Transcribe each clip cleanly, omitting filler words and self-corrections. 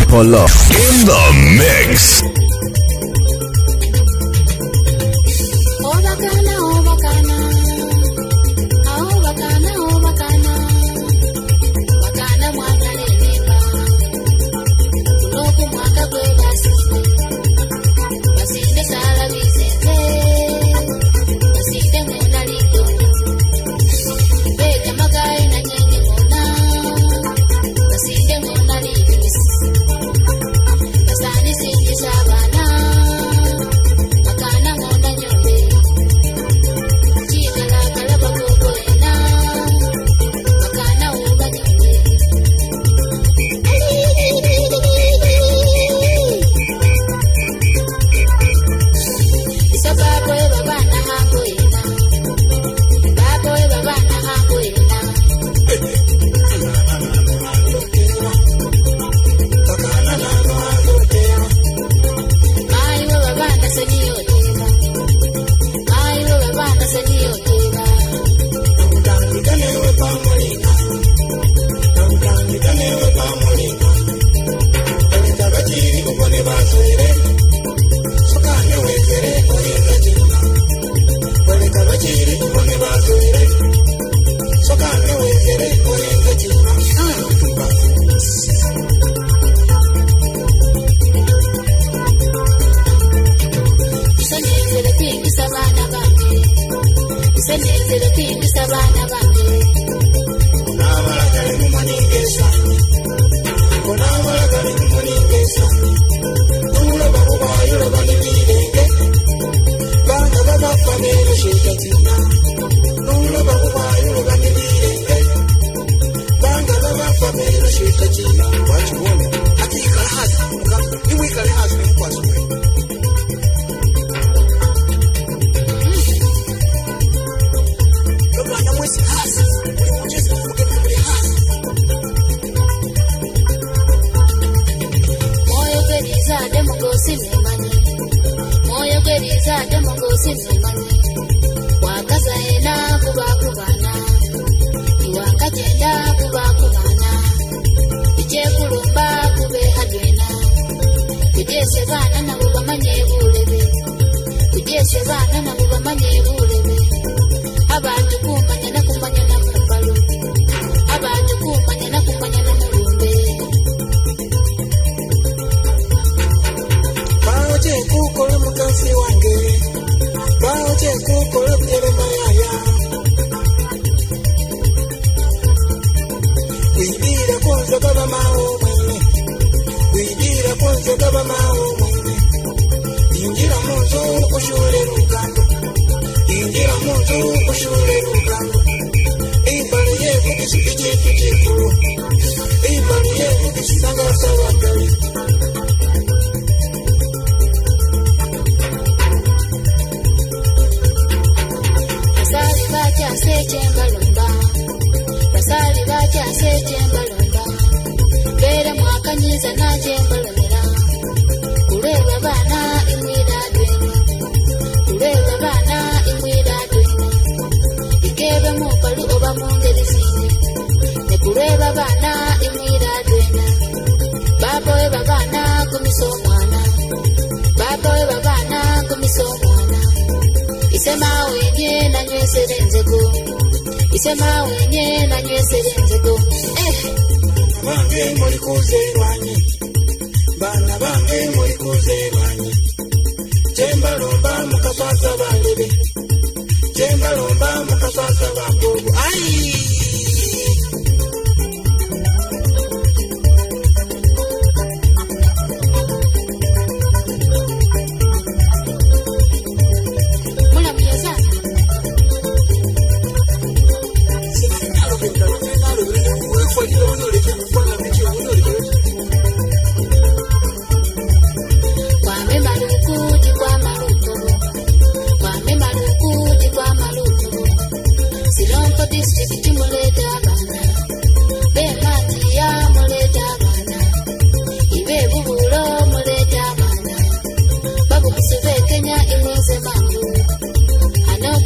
Polo in the mix.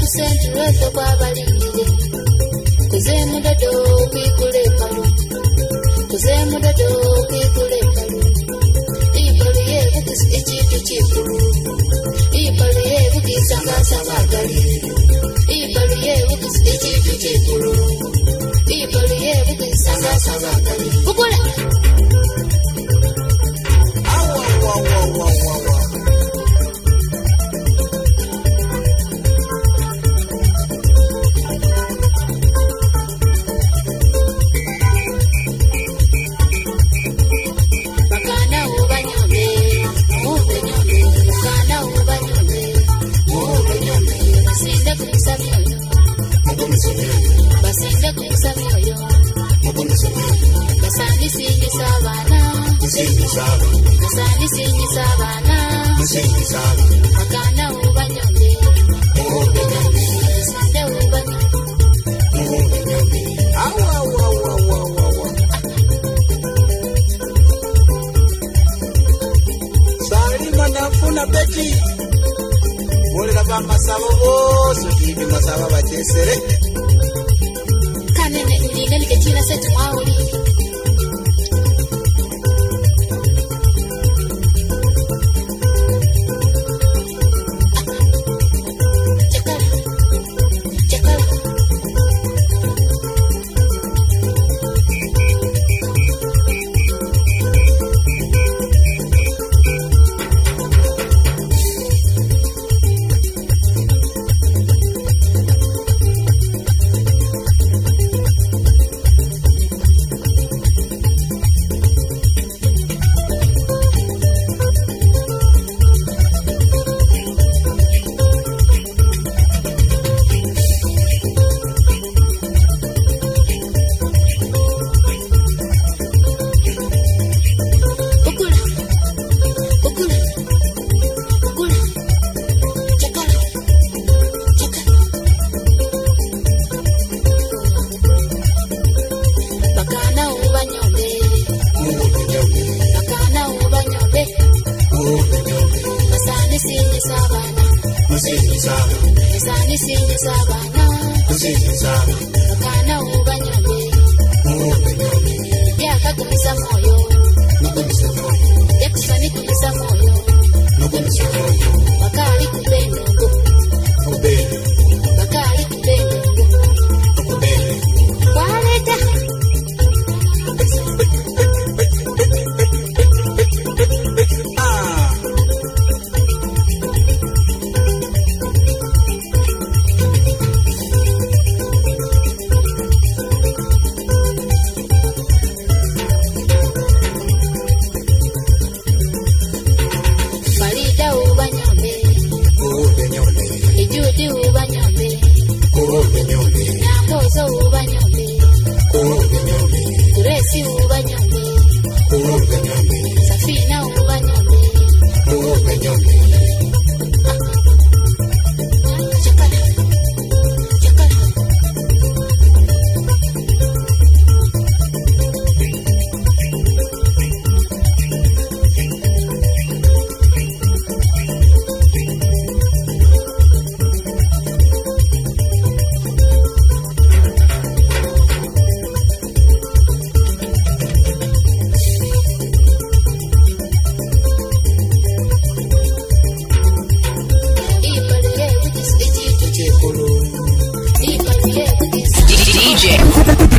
Kusentulwezo kwa balingire kuzemudodo kwikule palu kuzemudodo kwikule palu sabagali ibaliye ukisiki kikulu ibaliye ukisanga sabagali ukula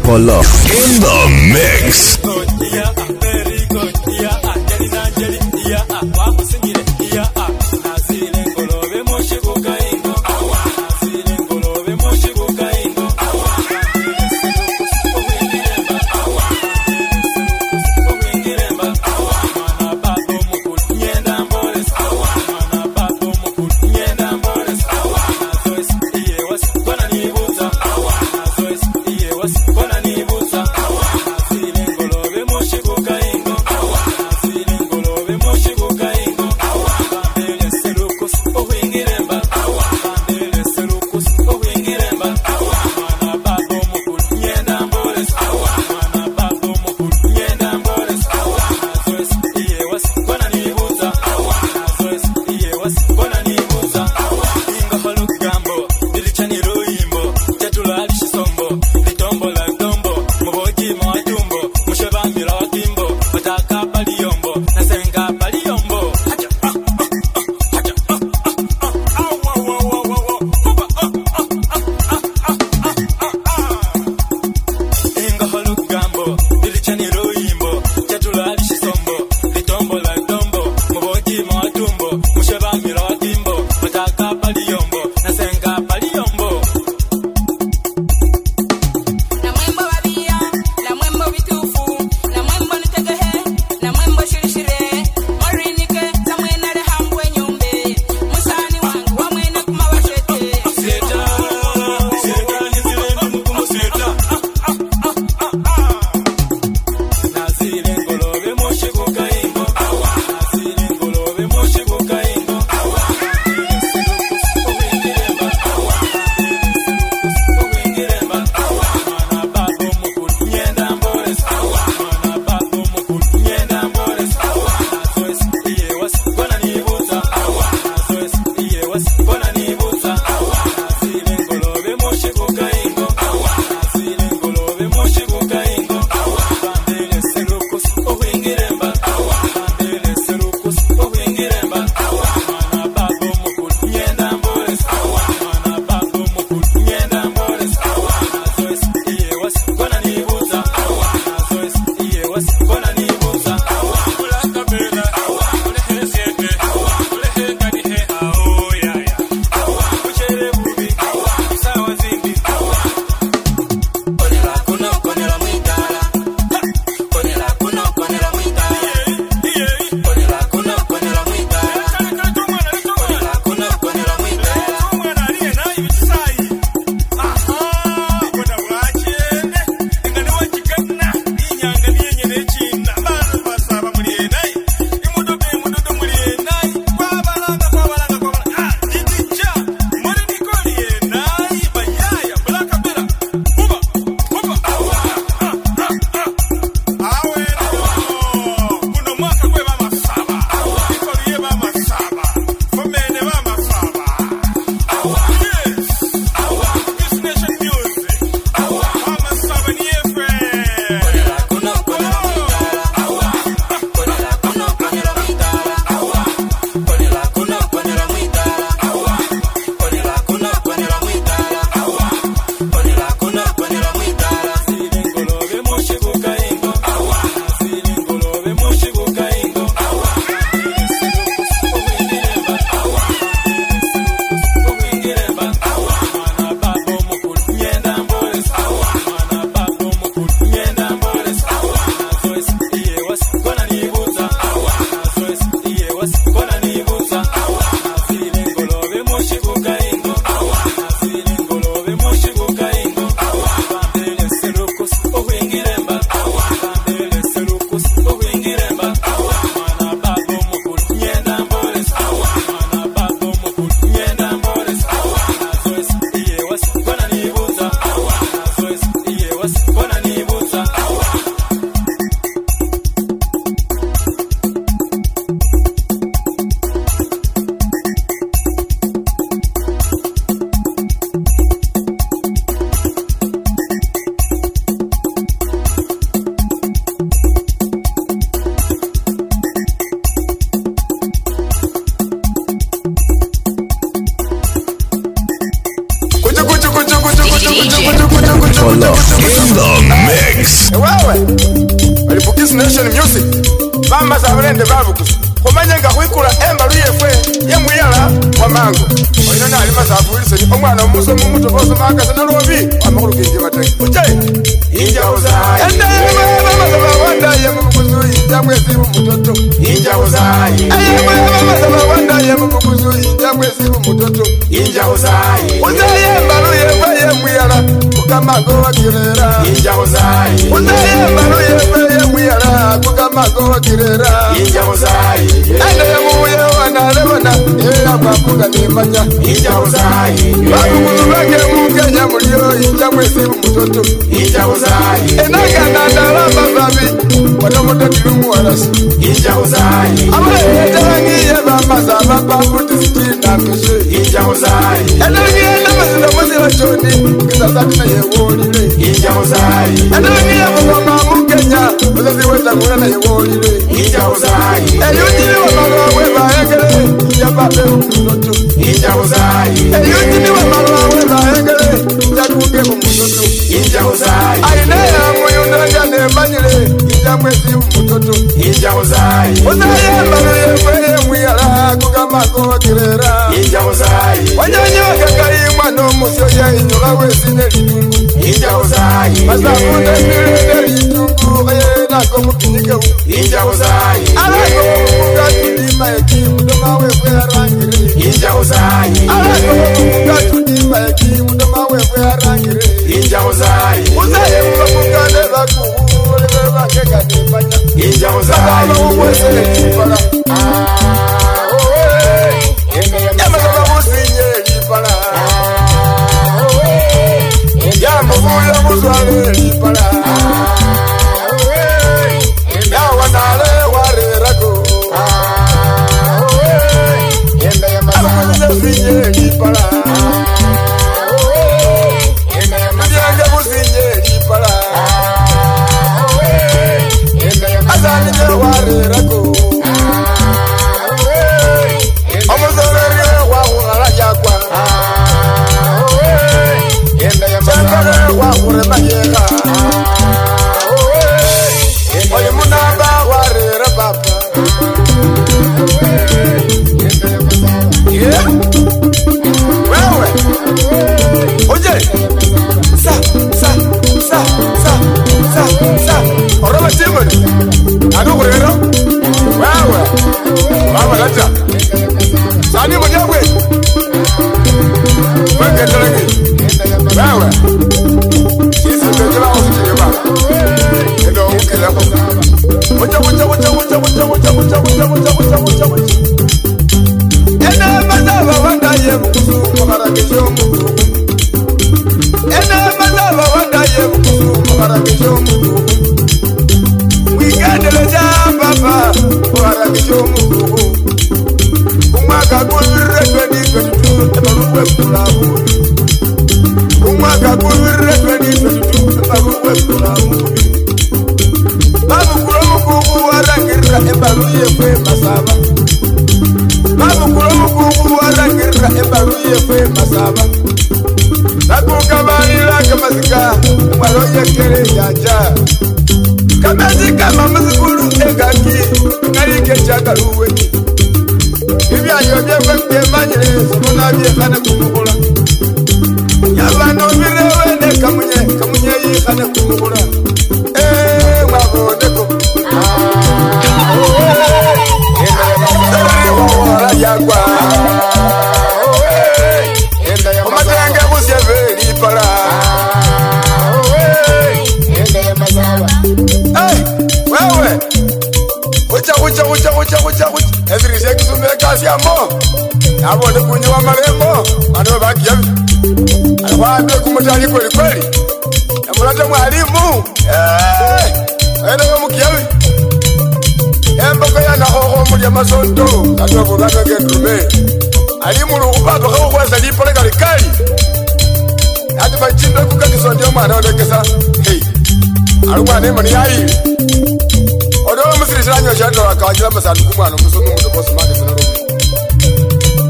In the mix. Go In the mix. Wewe walipokisi nation music bamba za brende babukusi komanya nga kwikula emba luyefwe yemuyala wa mango oyina nali masafulise ni omwana omuso mumuto boso makaza na lobi amakulu kinje batenge uje inja uzayi ende mama baba wanda yemukuzu inja mwezi mutoto inja uzayi mama baba wanda yemukuzu inja mwezi mutoto inja uzayi uzayi emba luyefwe yemuyala kamago wakirera inja uzayi uzayi emba luyefwe yemuyala kamago wakirera inja uzayi ende yemuye wanalebona era kwakuga nimanya inja uzayi bakukubage mukenya mulio inja mwezi mutoto inja uzayi enagana ndalamba babi wanomototilumu walasi inja uzayi abaeterangiye bamaza bababutisina mishe inja uzayi enangiye namazina muzira choni kisasatina yewolile inja uzayi enangiye mugoma mukenya muzazi wetangula na yewolile inja uzayi eyujili wamagawe baegele yababe umutoto inja uzayi eyujili wamagawe baegele yakuge umutoto inja uzayi aineya muyundaga nemanyile inja mwezi umutoto inja uzayi uzayi mbaluye mwiyala kugamago wakirera inja uzayi wanyanyoka kayimwa nomusyo ya inyula wesine litunga uzai Masamunde milele itungu nako mukinyike Inja uzai Alako mukatulima eki mudoma wewe arangire Inja uzai Alako mukatulima eki mudoma wewe arangire Inja uzai Uzai mukakukane bakuhule bebangeka nifanya Inja uzai Sakama ukwesele nifara Yamasaka musinye nifara Yamubuya muzwale nifara Yawanale warerako Abakuzinye nifara Mbyenge musinye nifara Azanile warerako Omuzorere wahura yakwa Chakore wahure mayeka Oye munamba warera papa Yeah Wewe Oje Sa Oroba timoni Adu kurero Wewe Mama lata Sani mwenyewe Wenge telegi Wewe Sisi mbejela usitike bana Endo ukile hapo Wacha Ena mazaba wandaye mkusu Makarakisho mkusu Ena mazaba wandaye mkusu Makarakisho mkusu Wikendeleza papa Makarakisho mkusu Umwaka kuwire 2022 Ebaruwe kulamu Umwaka kuwire 2022 Ebaruwe kulamu Babu kulomu kuku warangirra Ebaruye kwe masaba Babu kulomu kuku warangirra Ebaruye kwe masaba Nakukabalira kamazika Mwaloye kere jaja Kamazika mamazikulu engaki Ngalike chakaluwe Ibyanyo byekwe byemanyire Somona byekane kumugula Yabano birewe ne kamunye yikane kumugula Mwaboneko Sari yagwa Omatenge busyeveli para Wewe Ucha Ezirishe kisume kasi ya mo Nabone kunywa marembo Mano baki yavi Alwabwe kumutali kweli kweli Yamulata mwalimu Ene yomukiyavi Emboko ya nahoho muli ya masonto Katwa kudaka gendrume Alimulu upapa kwa kweza lipole kalikali Hati machimbe kuka kisondio mwana odekesa Hey Alumwane mani yaili Odo musirishanyo shando wakawajila masanduku mwana Musumu mutoposu mage sinarumu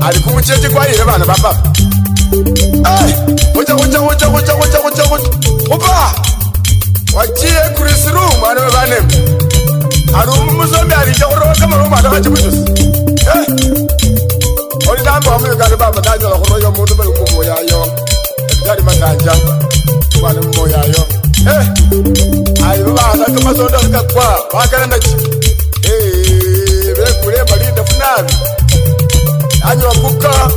Alikumucheche kwa hile bana baba Ucha Upa Wachie kurisiru mwana webanem Arumu musombi alija urowa kama roma adaka chibutus Oli dambu hamu yukani baba Danyo la kuroyo mundu bali mumo yayo Ekitari matanja Mwana mumo yayo Ayi baba asaka masondo kakwa Wakana nachi Bele kule malinda funavi Anyo wakuka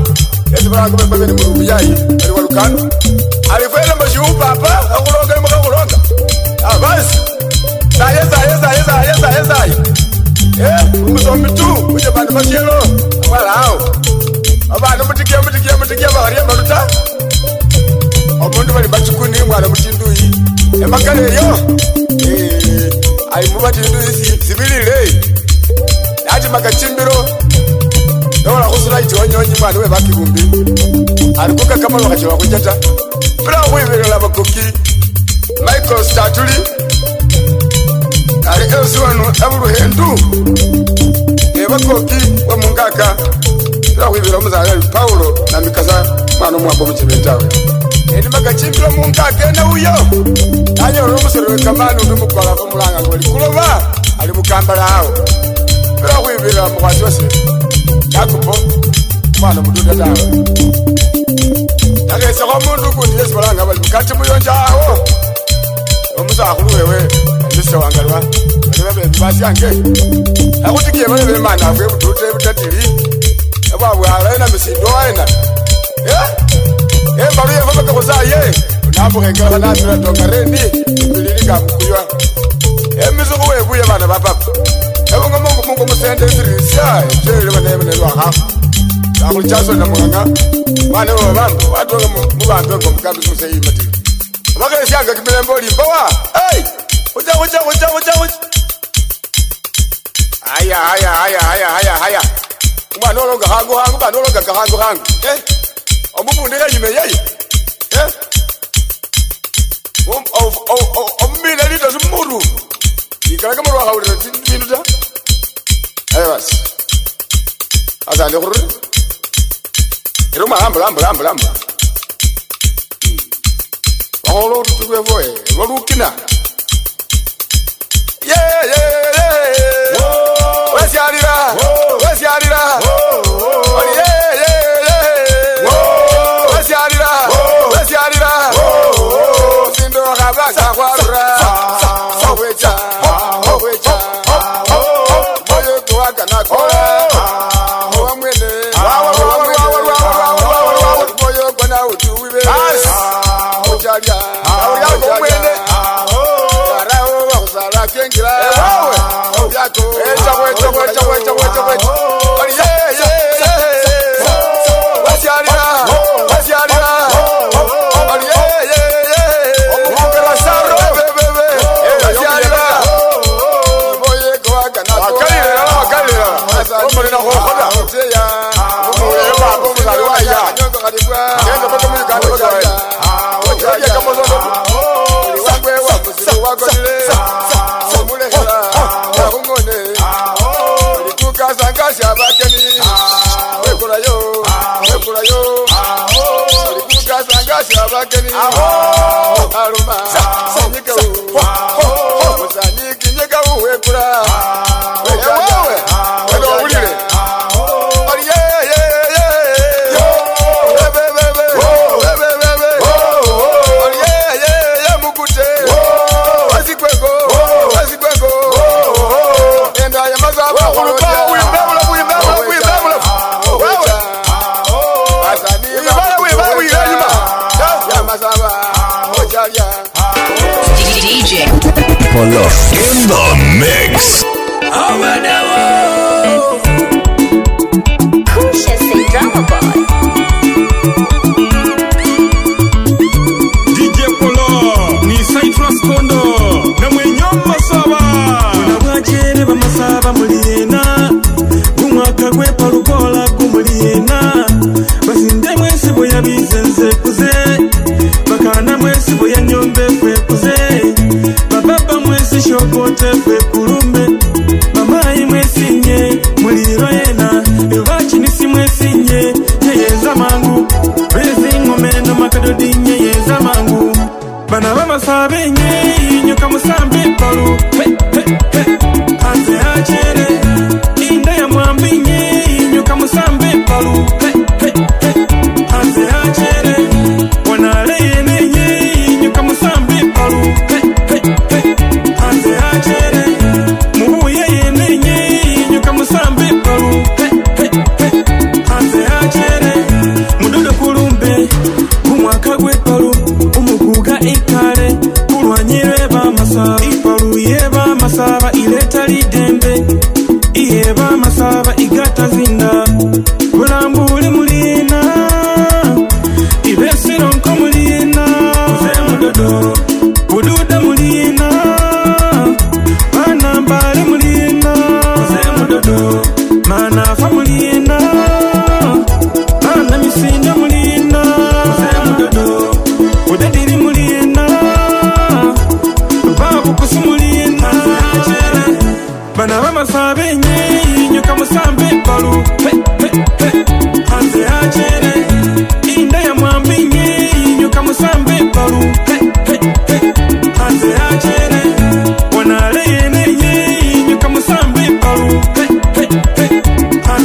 Ezi baranga mbebe ni murubu yayi Ari walukano Alifwele mbashiu papa Akuronga ima kakuronga Basi Zaya Umusombi tu Uje bandu mashelo Amwala hao Abantu mutikia Bahariya maruta Omundu bali bachukuni Mwana mutinduyi Emakale yo Ayi mubatinduyi Sibilile Yati makachimbiro Nola kusula iti wanyonyi Mwana we baki gumbi Alikuka kama wakachewa kujata Bila wivele la bakoki Michael Statuli Ali elsi wanu aburu hendu Ebakoki wa mungaka Bila wivele muzala Paulo na mikasa Mwana mwabo mchimentawe Edi magachimbilo mungaka ena uyo Anya urumusoro wekamani Udumukwala kumulanga Kwali kulova Ali mukambala hao Bila wivele mkwasi wase Yakupo Mwana mududa dawe Nagesa kwa mundu kundi Yesu walanga Bali mukati muyonja hao musakhulu wewe ndise wangalwa bale basyange akutikiye bale bemana afwe butute butatili ababwala ena misindo ena balu yefa bakakosaye nambukhengela nasira tokarendi bililika kuywa emizuku webuye bana bapapa ebonga mungu musende sirisya jeli baneme nelwaha akulichaso na mwanga bana bambo watoka mubambe ngo mukabisi museyimati bakalesyaga kibilembo limbawa uja haya umwana olonga hangu bana olonga kahangu omubundika nyime yeye ombina lito simuru ikala kama roha uri tindu ta aywas azale khurre iruma hamba waholo tuwe voe lolukina wesiarira sindo kabaka kwarura moyo tuwaka nakora wamwene moyo kwana utuwibe ochalia wamwene yarao wakusala kengira yako Shabakani aruma sanyika musanyiki nyeka uwekura wewe ndo ulile mukute wasikweko enda ya mazaba DJ Polo in the mix. Kusha say drama boy. DJ Polo ni Cyprus Kondo na mwenyo masaba na bwajere bamasaba muliyena kumwaka gwe palukola kumuliyena basinde mwesi boya bizenze kuze bakana mwesi boya nyombe kwe kuze bababa mwesi shokote kwe kurumbe mamayi mwesi nye muliro yena yobachi nisi mwesi nye nyeyeza mangu bezi ngomeno makadodi nyeyeza mangu bana bamasabe nye nyoka musambe palu hanze achere inda ya mwambi nye nyoka musambe palu hanze achere wanale yene nye nyoka musambe palu hanze achere muhuye yene nye nyoka musambe palu hanze achere mudude kulumbe kumwaka gwe palu umuguga ikare kulwanyire bamasaba ipalu yeba masaba ileta lidembe iyeba masaba igata zinda bulambuli mulina ibesiro nko mulina uze mudodo bududa mulina mana mbale mulina uze mudodo mana fa mulina mana misinda mulina uze mudodo udadiri mulina babu kusumulina bana bamasabe nye nyoka musambe palu hanze achere inda ya mwambi nye nyoka musambe palu hanze achere wanale yene nye nyoka musambe palu hanze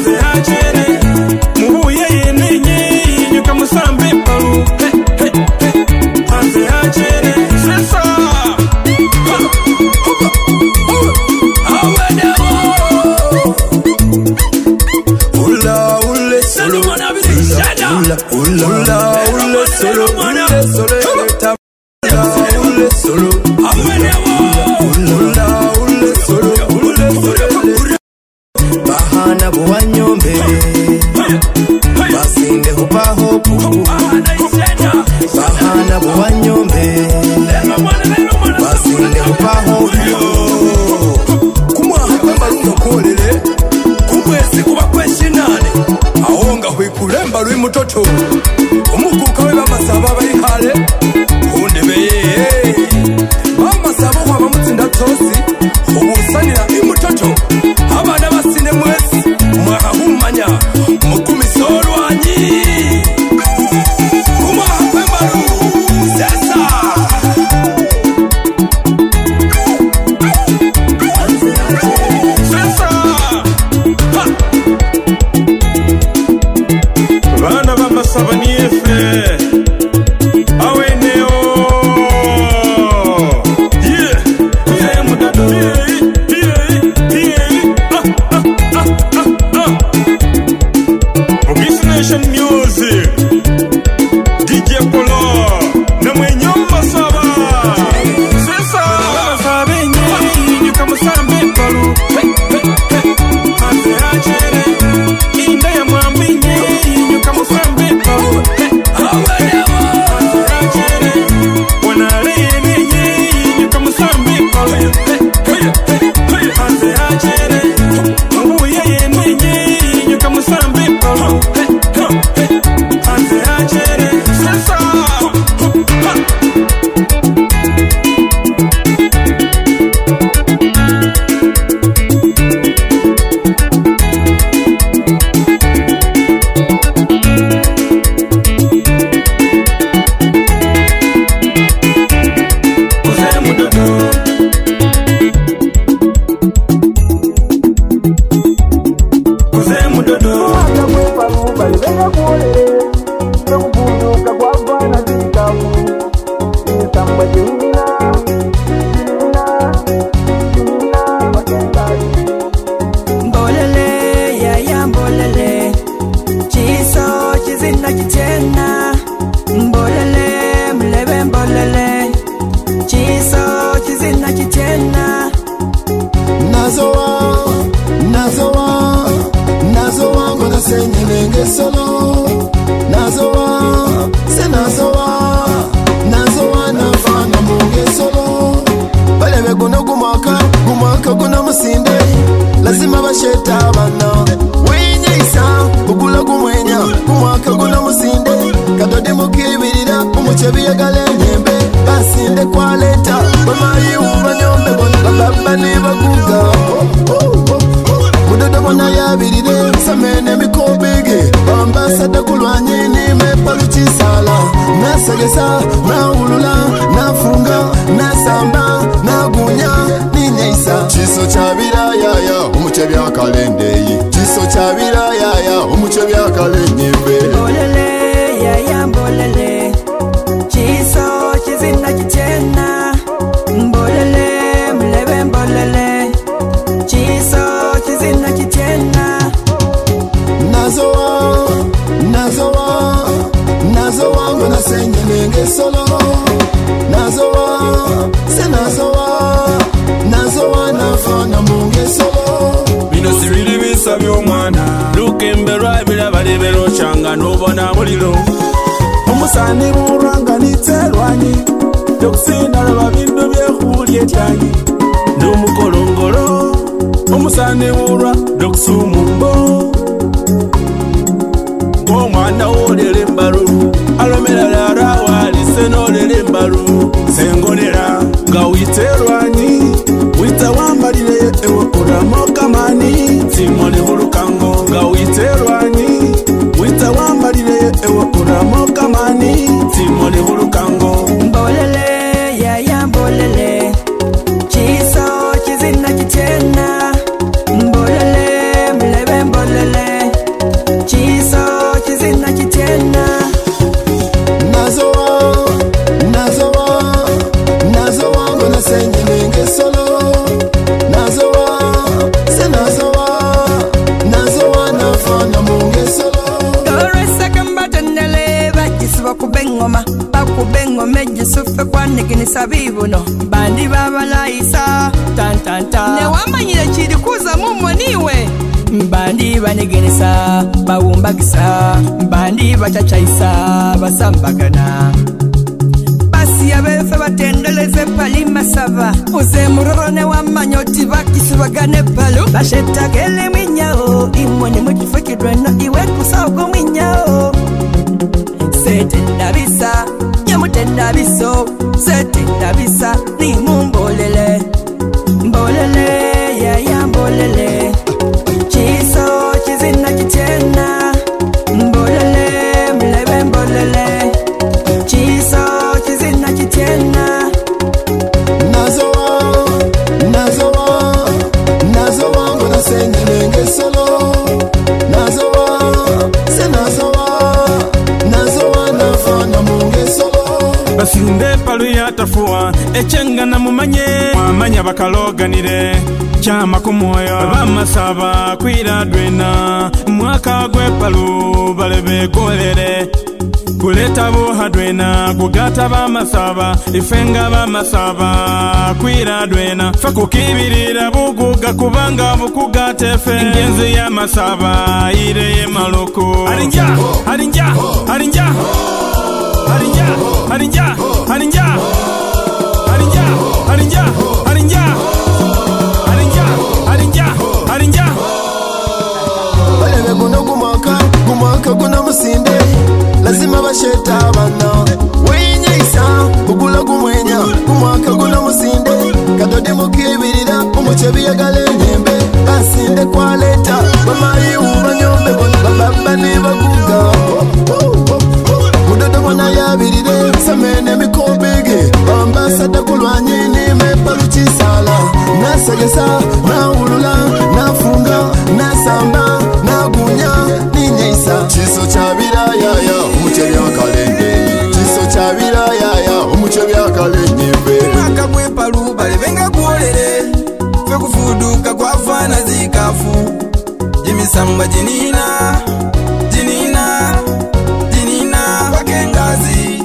ule solo ule solo bahana buwanyombe basinde hupaho bahana buwanyombe basinde hupaho kumwa hakwembalunga kuolele kumwezi kuba kweshinane ahonga hwikulemba lwi mutoto umukuka we bamasaba bayihale kundebeye bamasaba kwa bamutsinda tosi ubusanira imutoto abana basine mwezi mwahumanya mukumisoro wanyi kuma hakwembalu sesa bana bamasaba ni efe aweneo yeah mudado Nation Music DJ Polo na mwenyo masaba sasa masaba yenye you kama sambe paru ande achere inda ya mwambinye you kama sambe paru ande achere wanale yenye you kama sambe paru ande achere uye yenye you kama sambe paru lazima basheta bana wenye isa bugula kumwenya kumwaka guna musinde kadode mukibirira umuchebi yagale nyembe basinde kwa leta bamayi ubanyombe baba ni baguga mudodo bona yabirire samene mikobege ambasada kulwanye ni mepaluchi sala nasagesa na ulula nafunga nasamba nagunya ninyaisa chiso chabira yaya umuchebi akalendeyi chiso chabira yaya umuchebi akalenyibe bolele yaya bolele chiso chizina kichena bolele mlebe bolele chiso chizina kichena nazowa ngona senye nenge solo nazowa nafana munge solo bino sibili bisa by'omwana lukemberwa bilabaleberwa changa nubona muliro umusani buranga nitselwanyi dokusinda laba bindu byehulye tyanyi numukolongolo umusani burwa dokusumumbo ng'omwana wolele mbalu alomela lara walise nolele mbalu sengonera nga witerwanyi wita wambalile ewe uramokamani simone hulukango nga witerwanyi wita wambalile ewe uramokamani simone hulukango mbolele yaya mbolele chiso chizina kichena mbolele mlebe mbolele chiso chizina kichena buno bandi babalayisa tantanta newamanyire kiri kuza mumoniwe bandi banegeresa bawumbagisa bandi bacacayisa basambagana basi abefe batendeleze pali masava uze murorone wamanyoti bakisibagane palo bashetagele mwinyao imone mukifekidweno iwe kusauko mwinyao sete ndabisa nyamute ndabiso sete ndabisa ni mumbolele mbolele yaya mbolele chiso chizina kitena mbolele mlebe mbolele chiso chizina kitena nazowa ngona senyenenge solo nazowa nafana munge solo basinde palu yatafuwa echengana mumanye mwamanya bakaloganire chama kumwoyo bamasaba kwira dwena mwaka gwe palu balebe golere kuleta buhadwena kugata bamasaba ifenga bamasaba kwira dwena fakukibirira buguga kubanga bukugate fe ingenzi ya masaba ireye maloko arinja arinja arinja arinja arinja arinja arinja arinja arinja arinja arinja arinja balebe guno gumwaka guna musinde lazima basheta abana wenyisa bugula gumwenya gumwaka guna musinde kadode mukibirira umucebi yagale nyembe basinde kwaleta bamayi ubanyombe bababa nibaguga mudodo mwana yabirire samene mikobege bambasada kulwanyini mepaluchisala nasagesa naulula nafunga nasamba nagunya ninyeisa chiso chabira yaya umucebi akalenge chiso chabira yaya umucebi akalenge mwaka gwepalu balebenga kuolere fe kufuduka kwafana zikafu jimisamba jinina jinina jinina bakengazi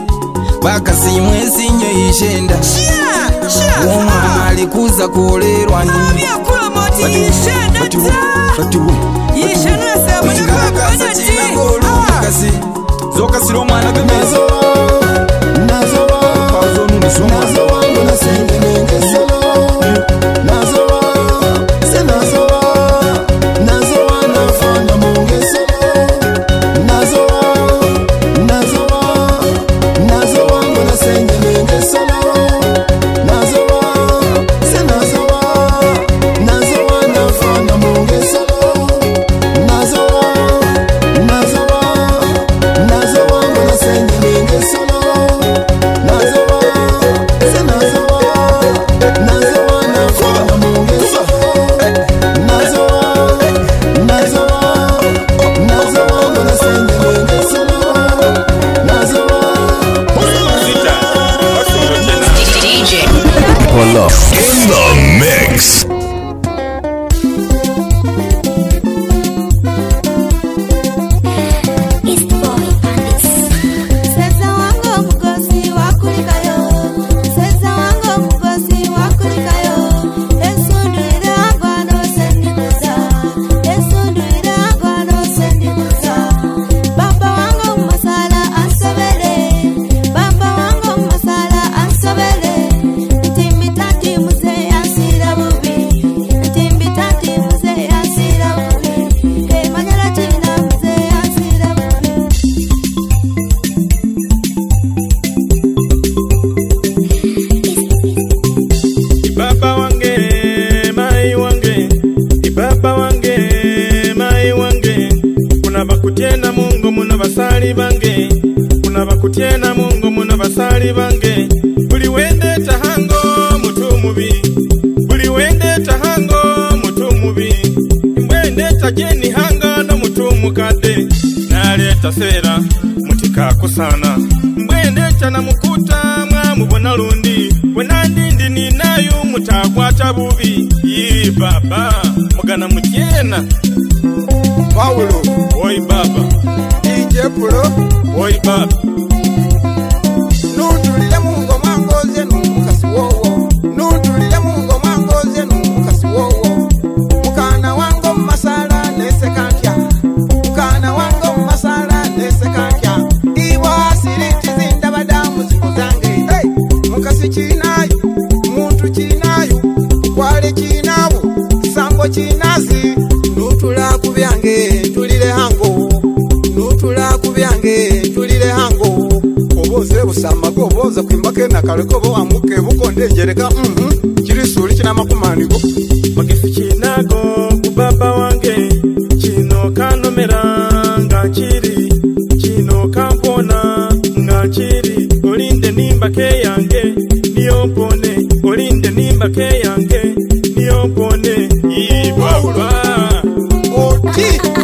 bakasimwe sinye ishenda umwana alikuza kuolerwa nini zokasira omwana Polo in the mix. Kutiena Mungu muna basali bange buli wende tahango mutu mubi buli wende tahango mutu mubi mwende tajeni hanga no mutu mukade naleta sera mutika kusana mwende chana mukuta mwamubona lundi wenandindi ninayo mutagwata bubi yi baba mugana mutiena Paulo oi baba DJ Pulo oi baba nutulile mungo mangoze numukasi wo Sambo chinazi nutula kubyange tulile hango, nutula kubyange tulile hango. Oboze busamba go boza kwimbake na kaleko bo amuke bukonde njereka kirisuli kina makumanigo Magifu chinago kubaba wange chino kanomera nga chiri chino kampona nga chiri olinde nimba ke yange niyo mpone olinde nimba ke yange niyo mpone ibaba oti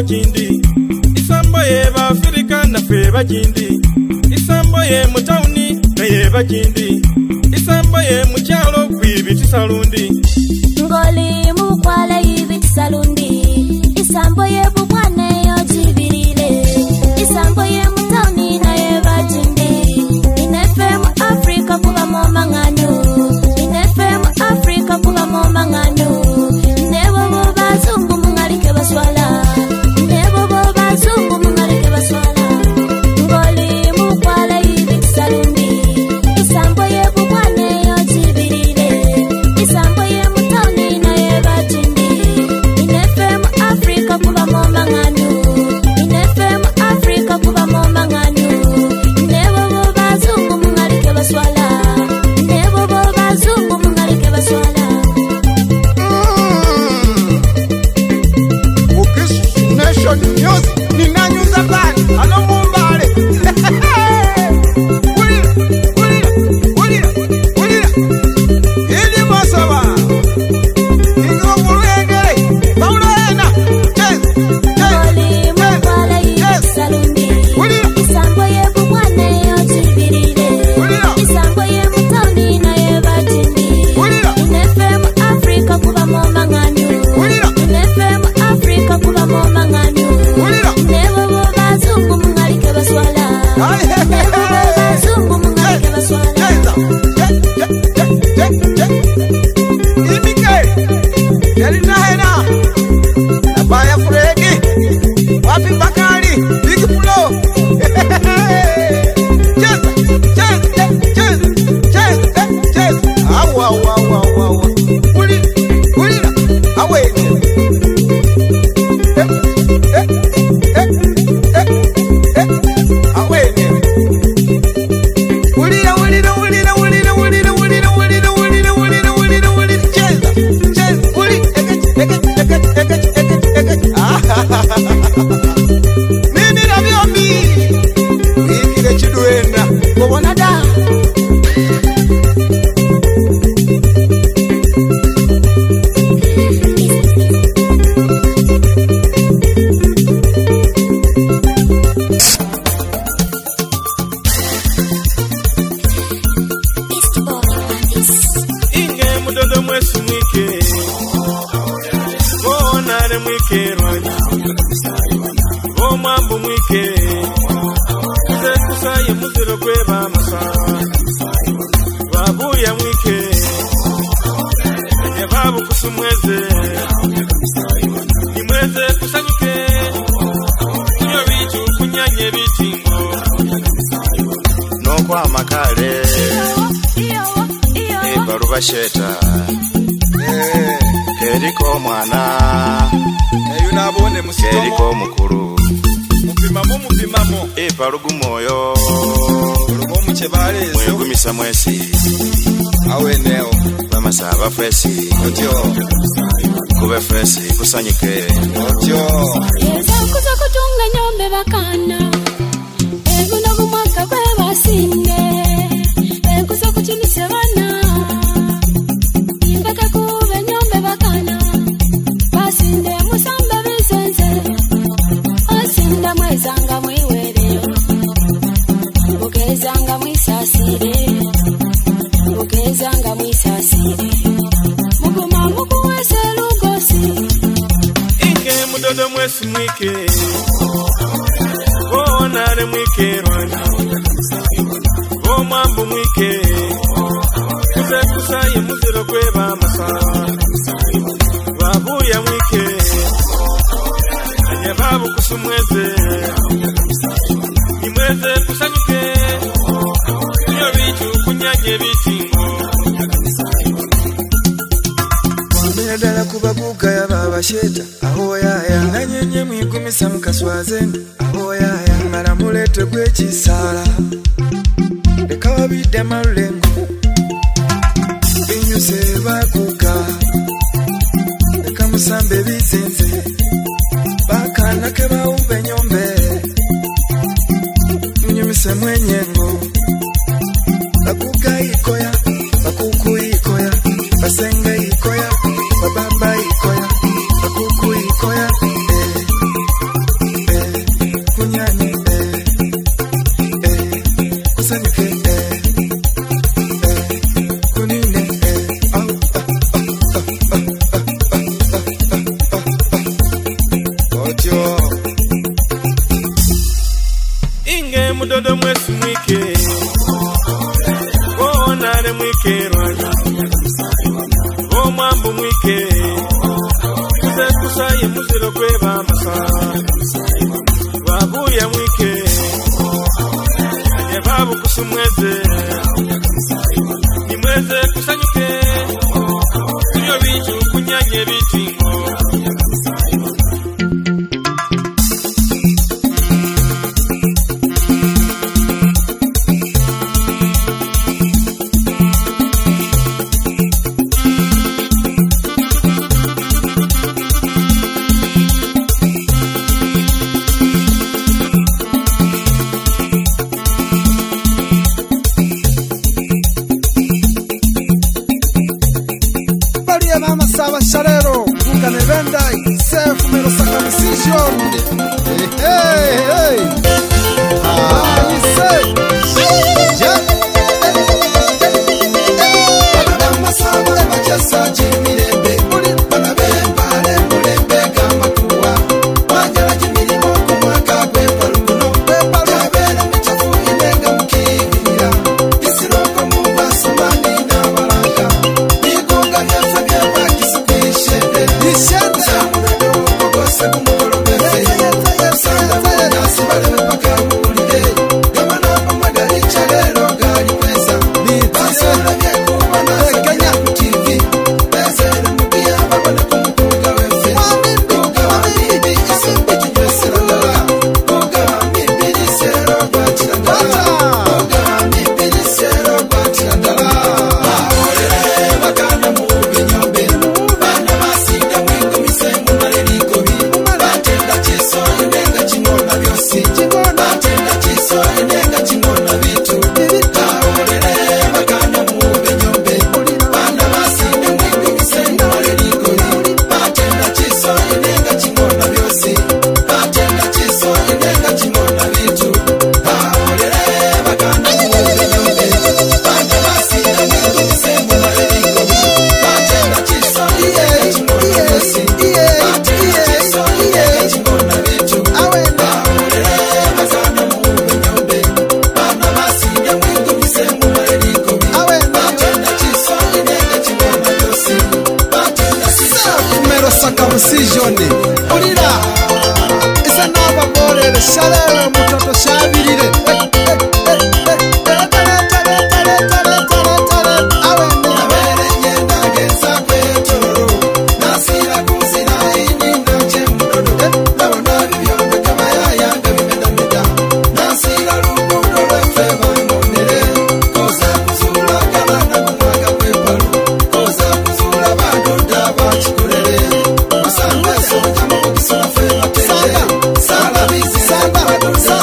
Jindi isambo ye ba Afrika na feba jindi isambo ye mutauni na ye ba jindi isambo ye muchalo kwibiti salundi ngoli mukwala ibiti salundi isambo ye bukwane yo jibirile isambo ye mutauni na ye ba jindi inefem Afrika kuba momangano inefem Afrika kuba momangano nebo bo bazungu mungalike baswala Sheta Keriko mwana Yunabone musitomo Keriko mukuru Mupimamo Parugu moyo Urugo muchebale Mwegumisa mwesi Aweneo Bamasaba fresi Otyo Kube fresi kusanyike Otyo Yeza kuza kutunga nyombe bakana Eguna kumwaka kwe basine Ekuza kuchimise bana Muguma mwesi mwike nare mwike rwanda mwambu mwike kuze kusaye muziro kweba masaba babuya mwike anye babu kusumweze imweze kusanyuke iyo bitu kunyanye bitingo Dala kubaguka ya baba sheta aho yaya nanyenye mwigumisa mukaswazeni aho yaya mara mulete kwechisala leka wabide malengo binyuse baguka leka musambe bizinze bakana ke baumbe nyombe mnyumise mwenyengo baguka ikoya bakuku ikoya basenge ikoya babamba ikoya bakuku ikoya kunyani kusanyike kunine ojo inge mudodo mwesi mwike nare mwike rwanda mwambu mwike kuze kusaye muziro kweba masaba babuya mwike anye babu kusumweze imweze kusanyuke iyo bitu kunyanye bitingo Sharero, nunca me venda y se fumero saca decisión. Hey, hey, ahí se, ya. Para masaba de machasa chimirebe, para ver para mulembe kama kuwa. Wajala chimirimo kumaka pepa lukuno, pepa ya vera michafu ilenga mkigira. Kisiro como basumani na baraka, nikonga nyafa nyapa. Sijone, urira, isa naba bore, shalala mutato shabirire. Samba,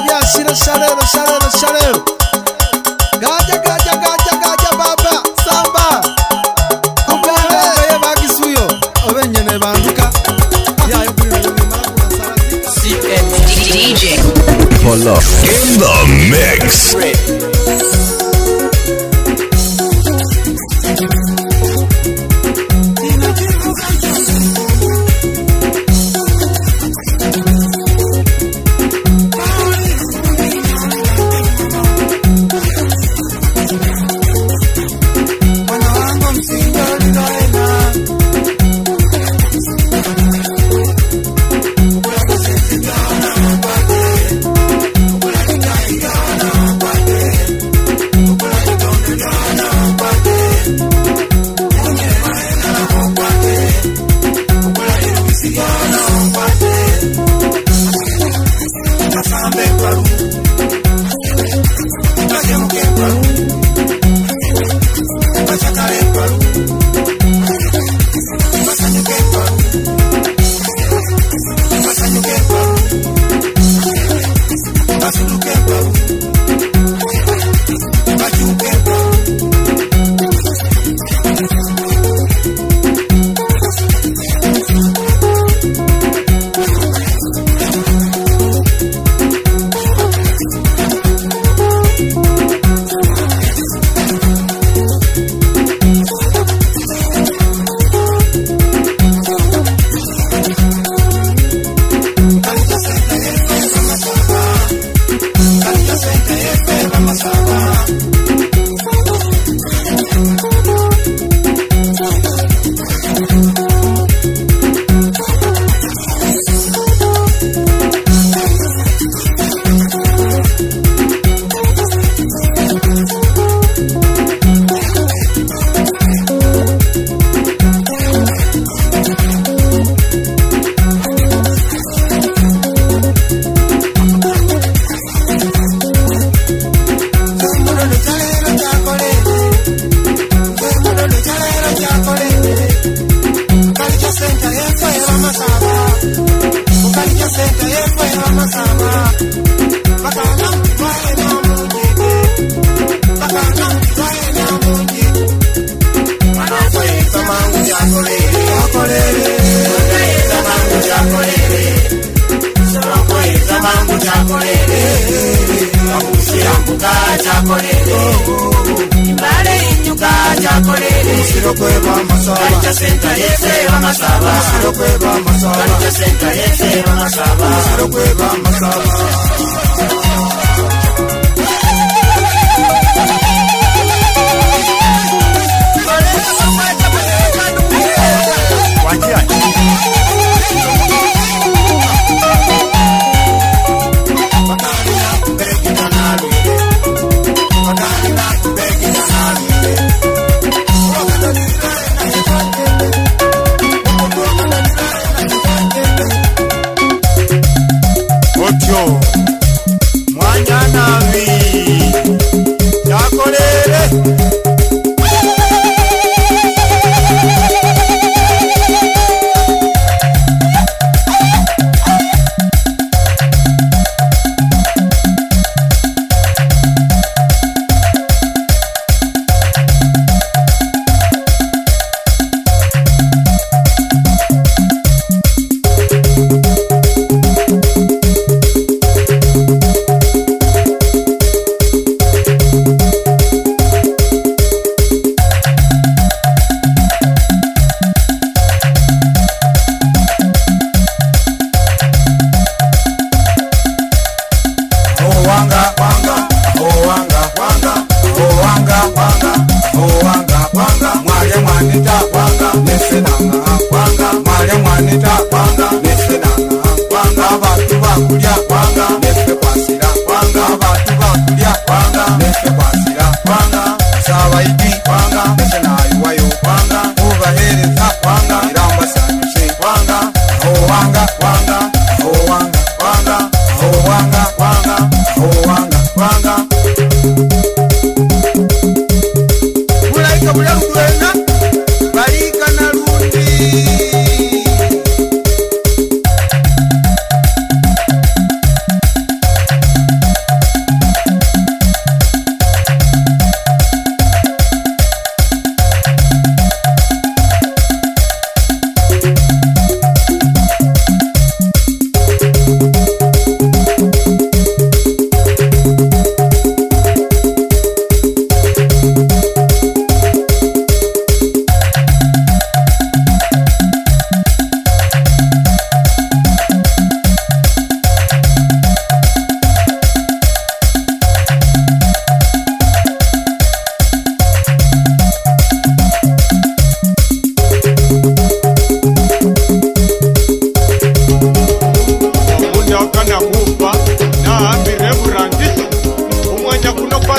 byashire shalero gaja baba samba kubere bagisuyo obenyene banduka yayo DJ Polo in the mix.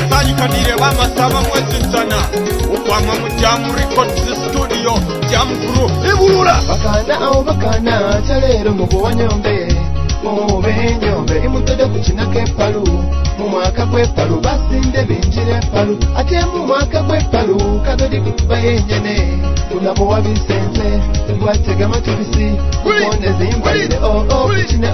basalikanire bamasaba mwezi nsana ukwama mu Jamu Records studio Jamu Group ibulula bakana chalero mu bwonyombe mu benyombe imutoda kuchina kepalu mu mwaka kwepalu basinde binjire palu ate mu mwaka kwepalu kadodi kubayenyene kulabo wabisenze gwatega matubisi kubone zimbalire kuchine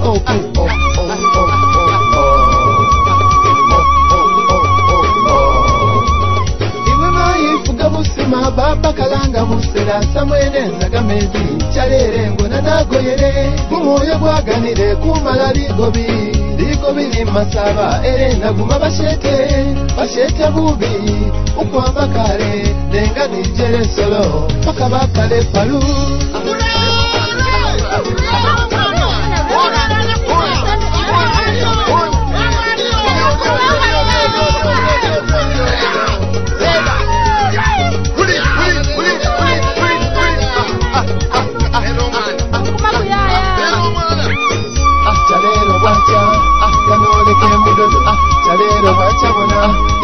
Busima baba kalanga busera samweneza gamezi chalere ngona nagoyere kumoyo gwaganire kumala ligobi limasaba naguma bashete bubi ukwamba kale nenga nijere solo paka bakale palu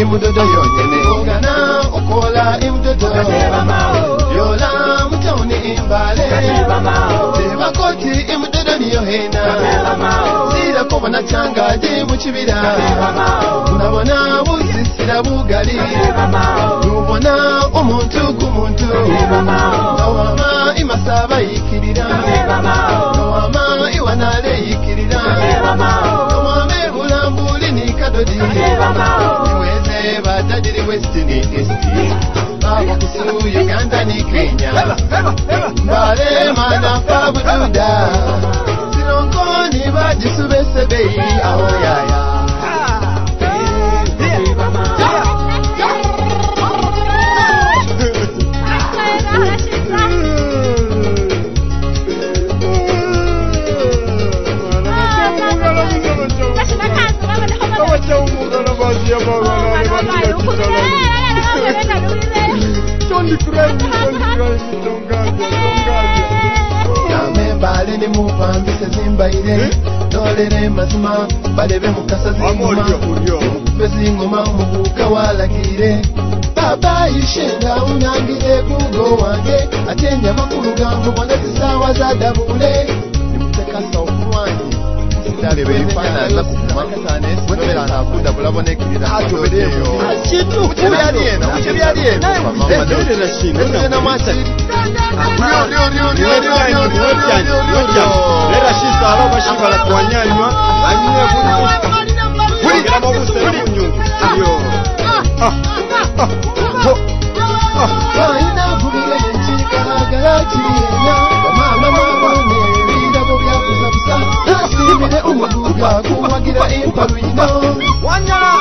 Imudodo yonyene ngana ukola imudodo yola mutoni imbale teba koti imudodo niyo hena sira kubona changaje mu kibira unabona busisira bugali ubona umuntu kumuntu awama imasaba yikirira awama iwanale yikirira awama bulambuli ni kadodi Badadiri Westini Easti Baba kusu Uganda ni Kenya Mbale mana fabududa Sinongoni bajisube sebei ahoyaya Mbale ni mupambise zimbaire Dolere mazima balebe mukasa zingoma Bezingoma umubuka walagire Baba yishenga unangire kugo wange Atenya makuru gangu mwana zisawa za dabule Nimuteka sauku wange Sindale berifana za kumakasane Sinobera nakuda bulabone kirira Atobedeyo Achitu Uchebiariena Ndele na shinda Ndele na macha Lera shisa aloba shiba la kuanyanywa Anywe kuli Kila mabuse na mnyungu Waina kumile nchika Galati yena Mama mwane Vida bobya kusabusa Nasibide umuduga Kuwagira impalu ino Wanyala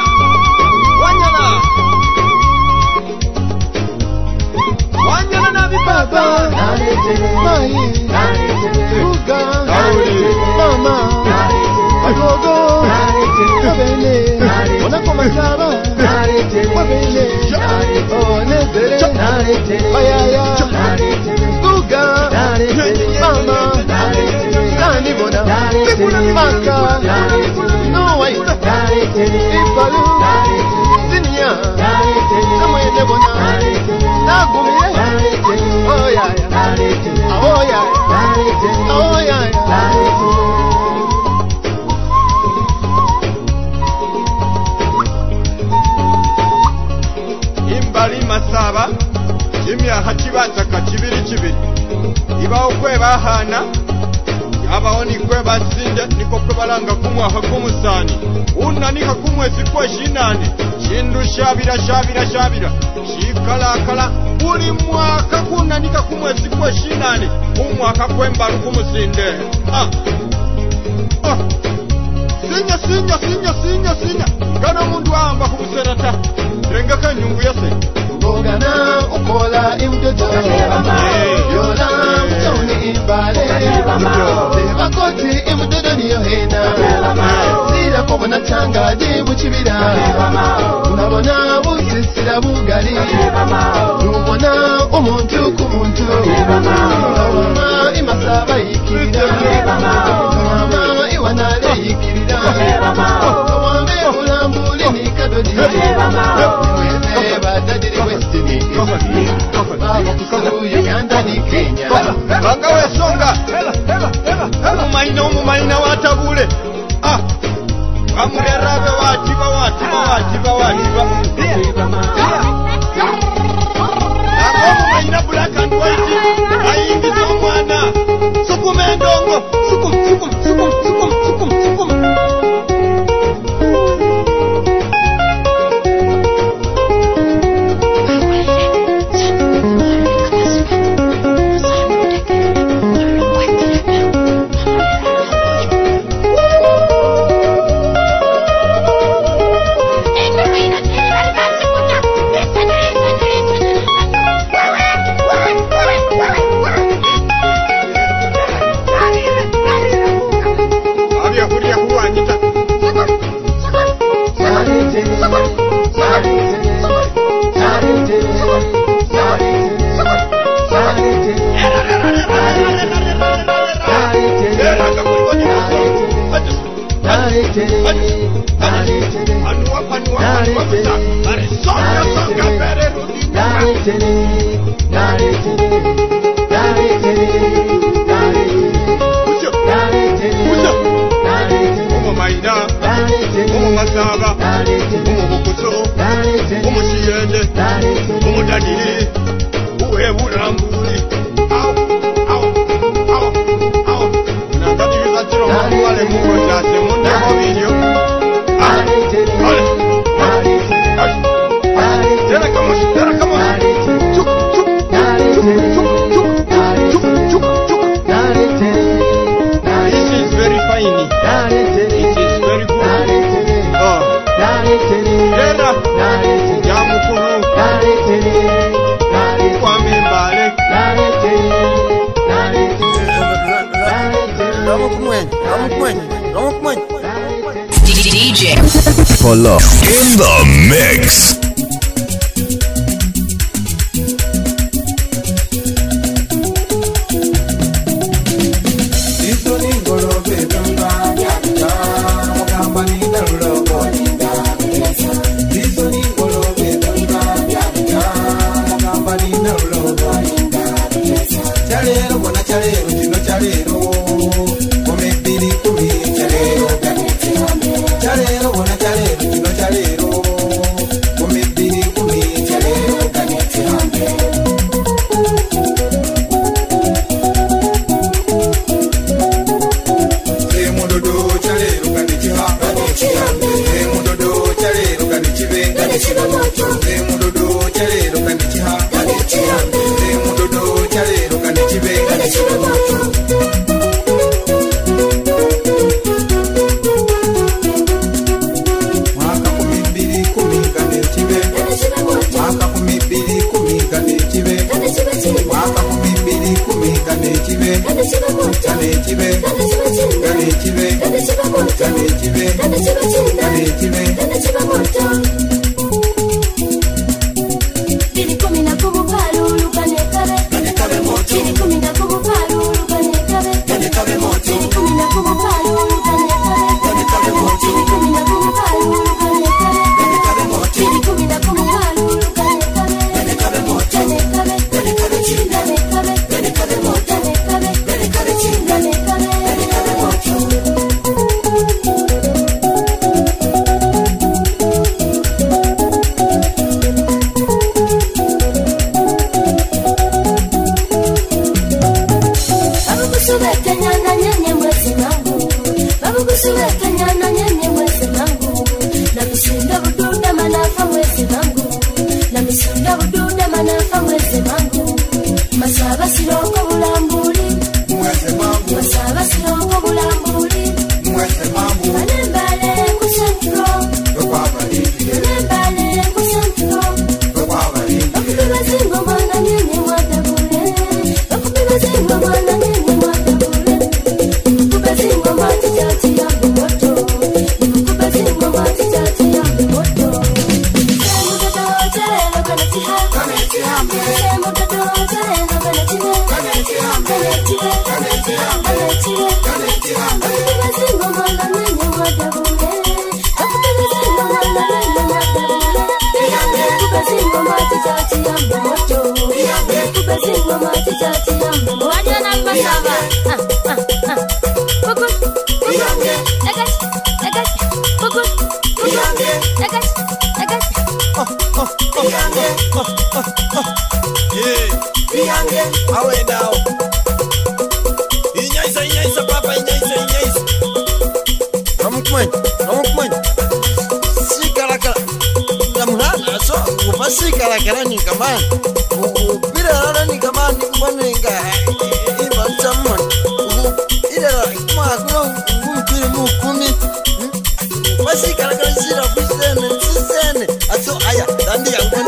Wanyala na bibaba Mai Uga Mama Agogo Wabele Wanakomasaba Wabele Onezere Ayaya Uga Mama Nani bona Maka Noai Ipalu Zinia Namwene bona Nagumiye Oyaya Oyaya Imbali masaba Imyaha kibataka kibiri Ibaho kwe bahana Abaho ni kwe basinde Niko kwe balanga kumwaha kumusani Unanika kumwezi kwa shinane Shindu shabira Shikalakala Uli mwaka kunanika kumwezi kwa shinane Umwaka kwe mbaru kumusinde Sinya Gana mundu amba kumuserata Renga kanyungu yase Ugana ukola imdodo Yola mtoni imbale Teba koti imdodo niyo hena Sira kubona changaji mu kibira Unabona busisira bugali Ubona umuntu kumuntu Awama imasaba yikirira Awama iwanale yikirira Awame ulambuli ni kadodi banga wesonga umumaina watabule amurerabe watiba umumaina black and white ayingiza omwana sukumendongo sukum DJ Polo in the mix. Wajana masaba. Pukul. Egas. Pukul. Egas. Yeah. Away now. Inyaisa papa, inyaisa. Ramukman. Sikala. Namhana so, ufasikala ni kamani. Bila rara ni kamani mwanenga. Iba chamon. Ila kuma kuna ngumpire mukumi. Fasikala sira fisene. Aso aya, dandi yangu.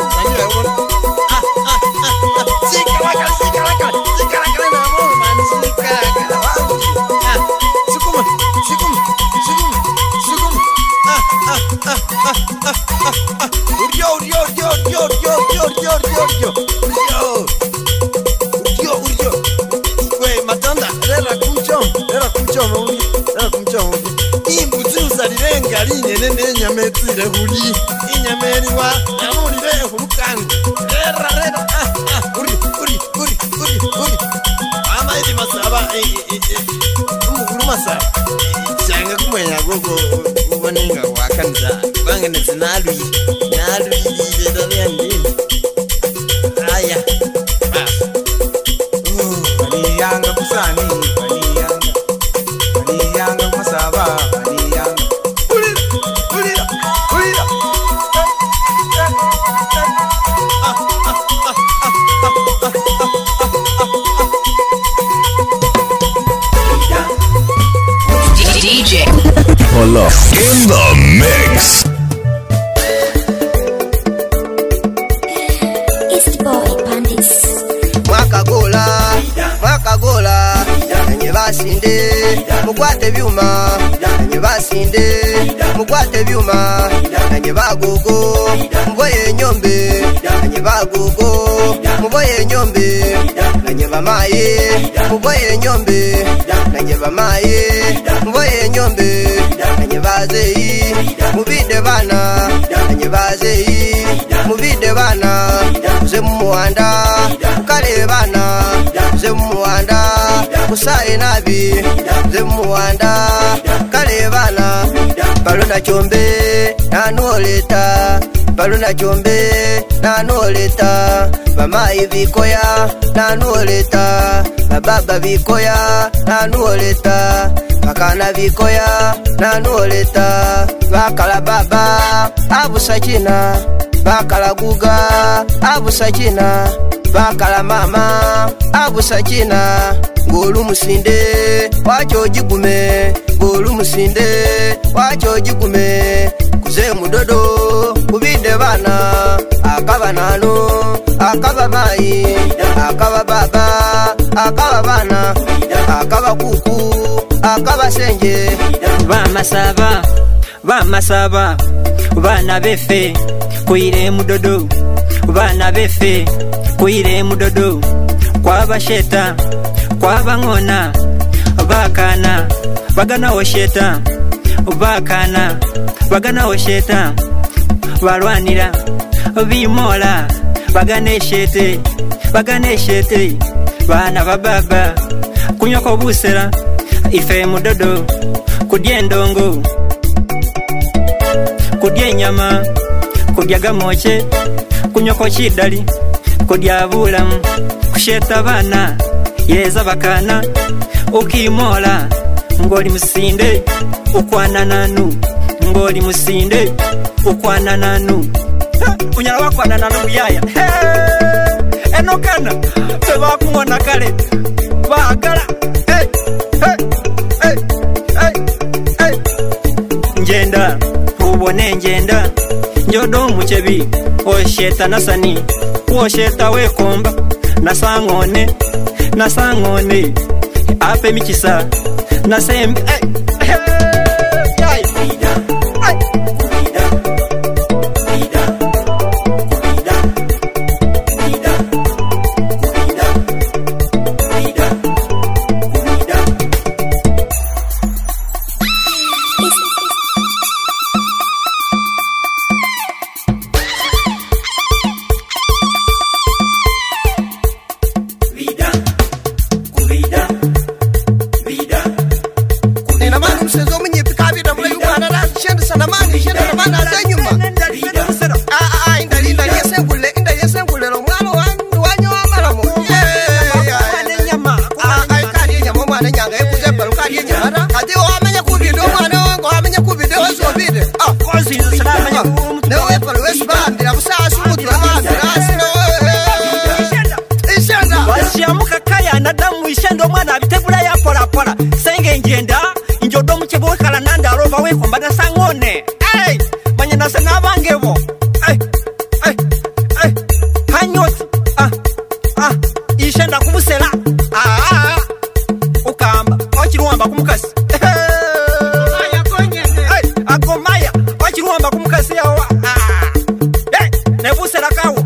Nyametire huli inyameriwa namurire hurukani rera uri ama idi masaba umukuru masaba cyanga kumenya gogo uboninga wakanza bangene zinalu rera yandi aya bani yanga kusani bani yanga masaba DJ Polo in the mix. East Boy Pandis. Mwakagola Nye basinde Mukwate byuma Nye basinde Mukwate byuma Nye bagogo Mboye nyombe Nye bagogo Mboye nyombe Nye bamaye Mboye nyombe Nye bamaye Mboye nyombe Nye bazeyi Mubide bana Nye bazeyi Mubide bana Uze mumuhanda Ukale bana Uze mumuhanda Usaye nabi Uze mumuhanda Kale bana Baluna chombe Nanoleta Baluna chombe Nanoleta Bamayi bikoya Nanoleta Bababa bikoya Nanoleta Bakana bikoya Nanoleta Bakala baba Abusakina Bakala guga Abusakina Bakala mama Abusakina Golu musinde Wacho jigume Golu musinde Wacho jigume Kuze mudodo Kubide bana Akaba nano Akaba mai Akaba baba Akaba bana Akaba kuku Akaba senje Bamasaba Bana befe Kuire mudodo Bana befe Kuire mudodo Kwa basheta Kwa bangona Bakana Bagana osheta Bakana Bagana osheta Balwanira Bimola Baganeshete Bana bababa Kunyoko busera Ife mudodo Kudye ndongo Kudye nyama Kudya gamoche Kunyoko chidali Kudya bulamu Kusheta bana Yeza bakana Ukimola Ngoli musinde Ukwana nanu Ngoli musinde Ukwana nanu Unyala wakwana nanu yaya Enokana Teba kumona kale Bagala Njenda Ubone njenda Njodo muchebi Osheta nasani Osheta wekomba Nasangone Ape michisa Nasembe Vida Ishendo mwana bitegula ya pola pola senge njenda njodo mchibo kala nanda roba we kombana sangone manya nasa nabangebo hanyot ishenda kubusela ukamba wachiruamba kumukasi agomaya wachiruamba kumukasi yawa nebusela kawo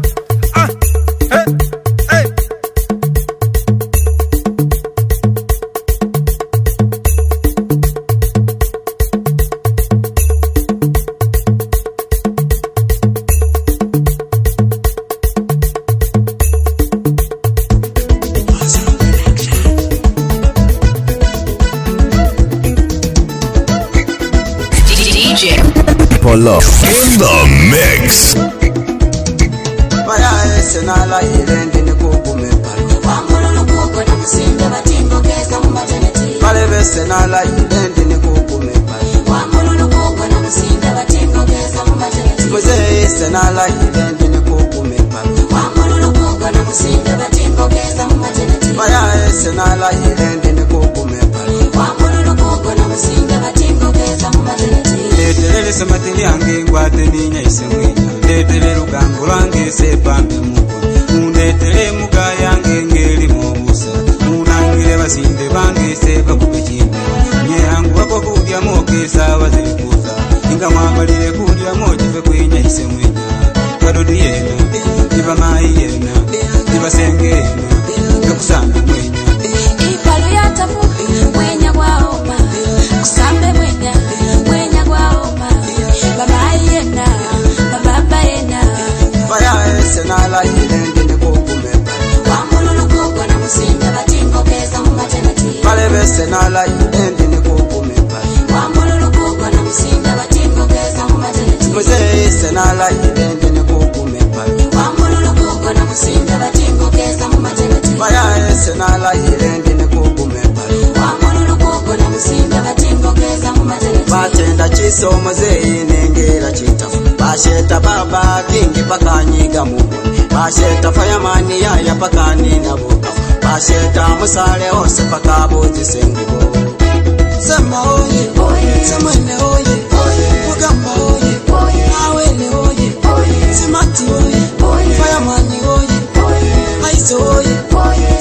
Polo in the mix. Maya esenala irendi ni kukume palo. Wamululu kuko na musinda batingo keza mumateneti. Pale besenala irendi ni kukume palo. Wamululu kuko na musinda batingo keza mumateneti. Mze esenala irendi ni kukume palo. Wamululu kuko na musinda batingo keza mumateneti. Maya esenala irendi ni kukume palo. Wamululu kuko na musinda batingo keza mumateneti. Letere sematini yange ngwate ninya isemwenya. Letere rugango lwange sepambe muko. Munetere muga yange ngeli mubusa. Munangire basinde bange seba kubechinde. Nye yangu wako kudya moke sawa zilikuza. Inga mwambalile kudya mojife kwenya isemwenya. Kadodi yena, iba mai yena, iba senge yena, yakusanga mwenya. Ipalo yatafu, mwenya waoma. Kusambe mwenya, mwenya waoma. Baba yena, baba yena. Maya esenala irendi ni kukume palo. Wamululu kuko na musinda batingo keza mumateneti. Pale besenala irendi ni kukume palo. Wamululu kuko na musinda batingo keza mumateneti. Mze esenala irendi ni kukume palo. Wamululu kuko na musinda batingo keza mumateneti. Maya esenala irendi ni kukume palo. Wamululu kuko na musinda batingo keza mumateneti. Batenda chisomo zeyi nengera chitafu. Basheta baba kingi pakanyiga mubone. Basheta fayamani yaya pakani na bukafu. Basheta musale ose pakabuzi sengubo. Sema oye, semwene oye, mugamba oye, awele oye, simati oye, fayamani oye, aizo oye,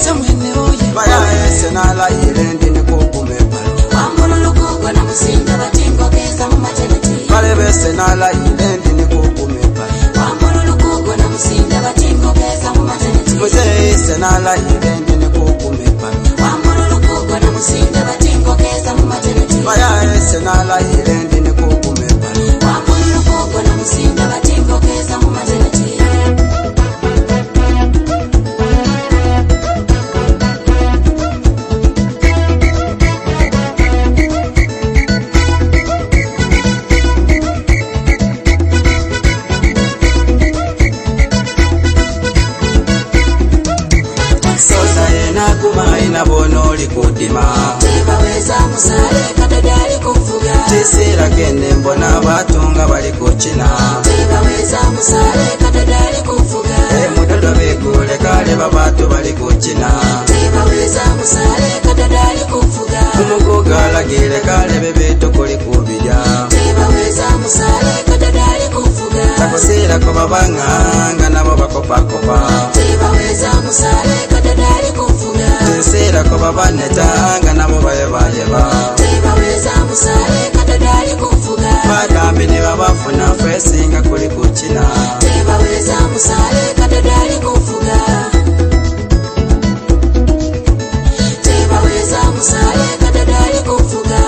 semwene oye. Maya esenala irendi ni kukume palo. Wamululu kuko na musinda batingo keza mumateneti. Pale besenala irendi ni kukume palo. Wamululu kuko na musinda batingo keza mumateneti. Mze esenala irendi ni kukume palo. Wamululu kuko na musinda batingo keza mumateneti. Maya esenala irendi ni kukume palo. Wamululu kuko na musinda batingo keza mumateneti. Sosa yena kumaina bono likudima. Tebaweza musale kadadali kufuga. Tisira gende mbona batunga bali kuchina. Tebaweza musale kadadali kufuga. Mudodo bigule kale babatu bali kuchina. Tebaweza musale kadadali kufuga. Umugugala gile kale bebeto kuli kubija. Tebaweza musale kadadali kufuga. Takusira kwa babanga nabo bakopa. Tebaweza musale kadadali kufuga. Tisira kwa babanetanga nabo bayeba. Tebaweza musale kadadali kufuga. Bagambi ni babafuna fesinga kuli kuchina. Tebaweza musale kadadali kufuga. Tebaweza musale kadadali kufuga.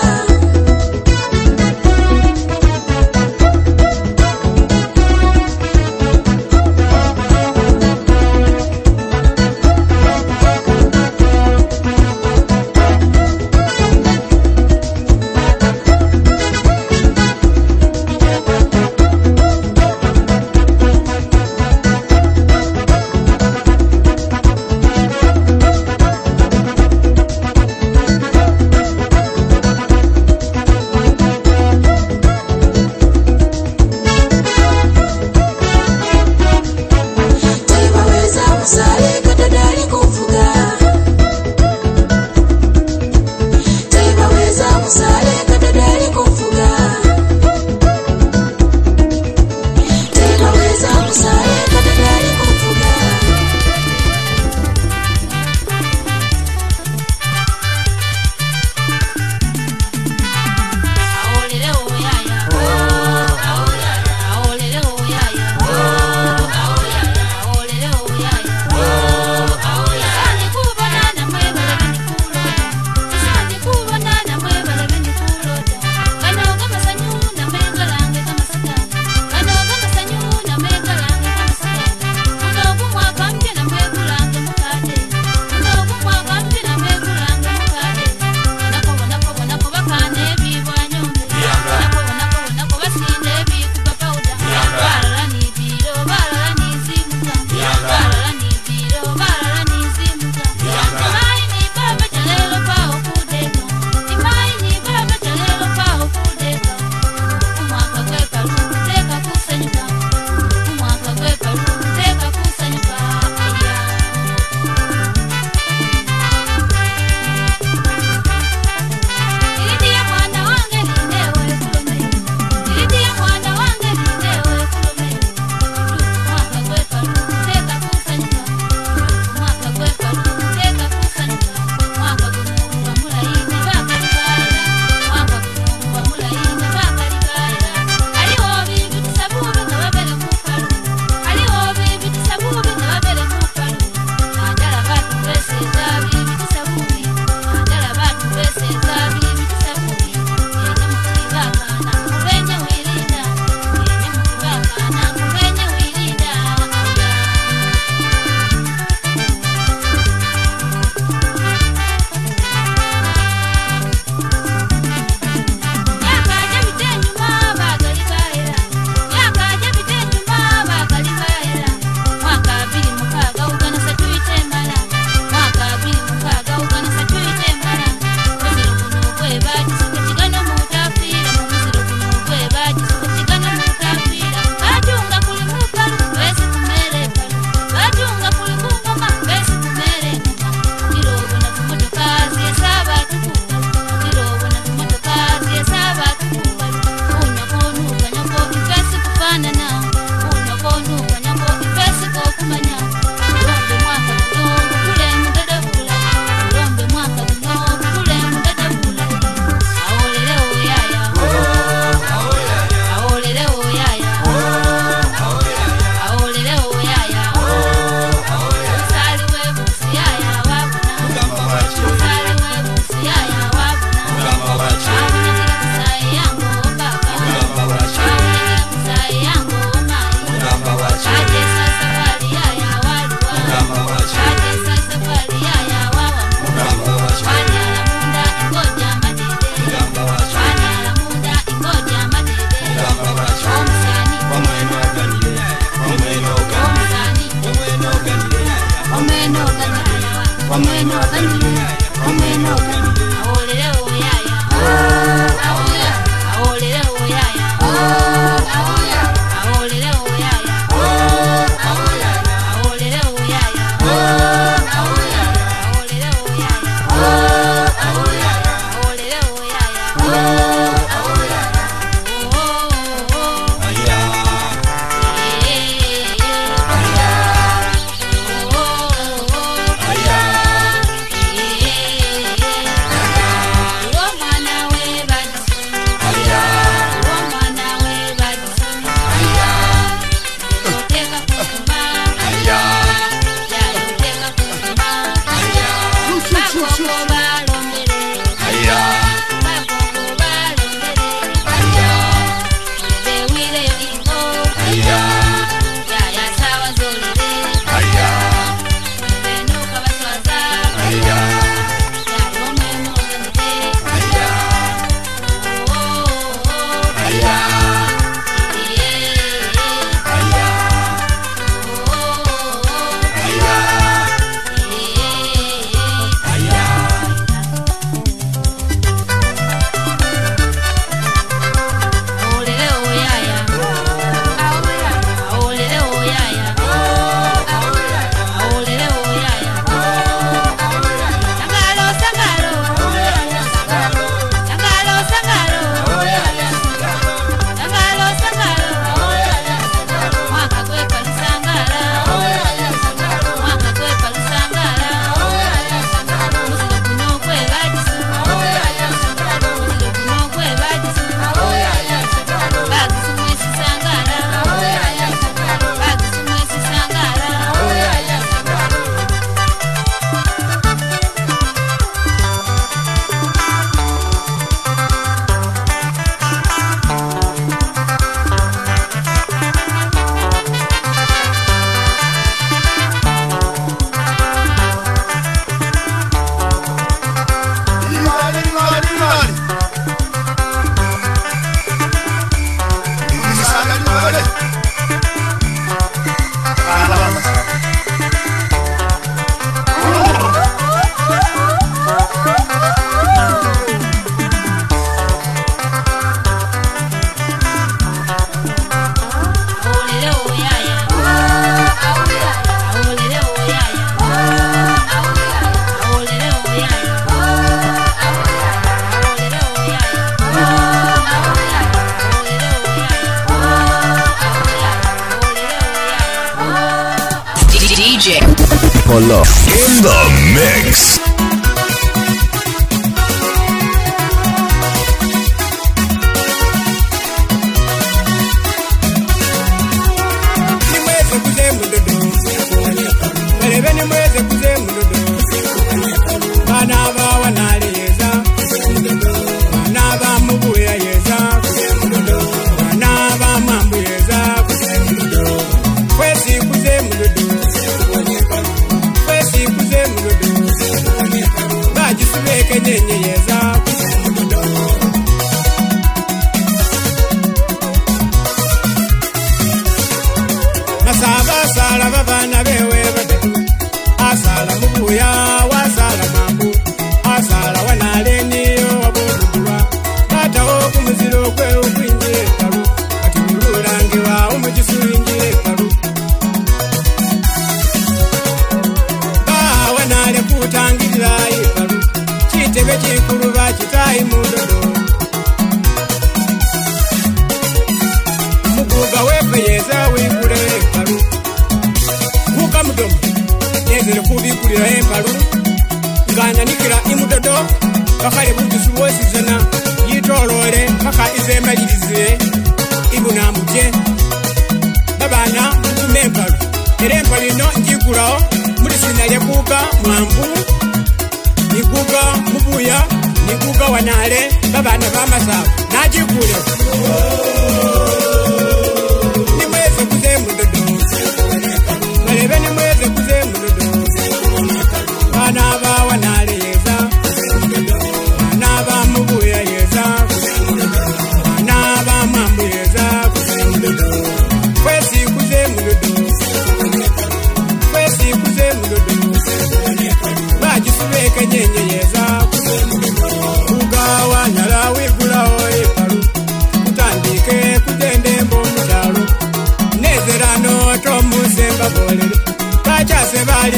Polo in the mix.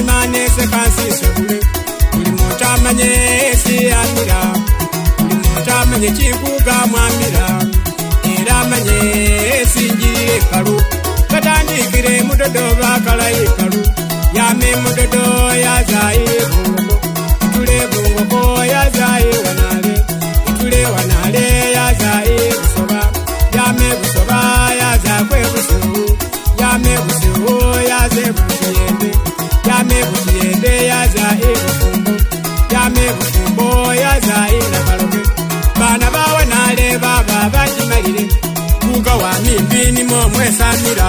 mane se kansi sebule buli muntu amanye esiyamira buli muntu amanye kikuga mwamira era amanye esinjire ekalu katandikire mudodo bakala ekalu yame mudodo yazaye bungo tule bungo yazaye wanale tule wanale yazaye busoba yame busoba yazakwe busobu yame busobu yaze busiyende yame busiyende yazaye bufumbo yame bufumbo yazaye nakaloge bana bawe nale baba bajimalire kuga wa mimbi ni momwesamira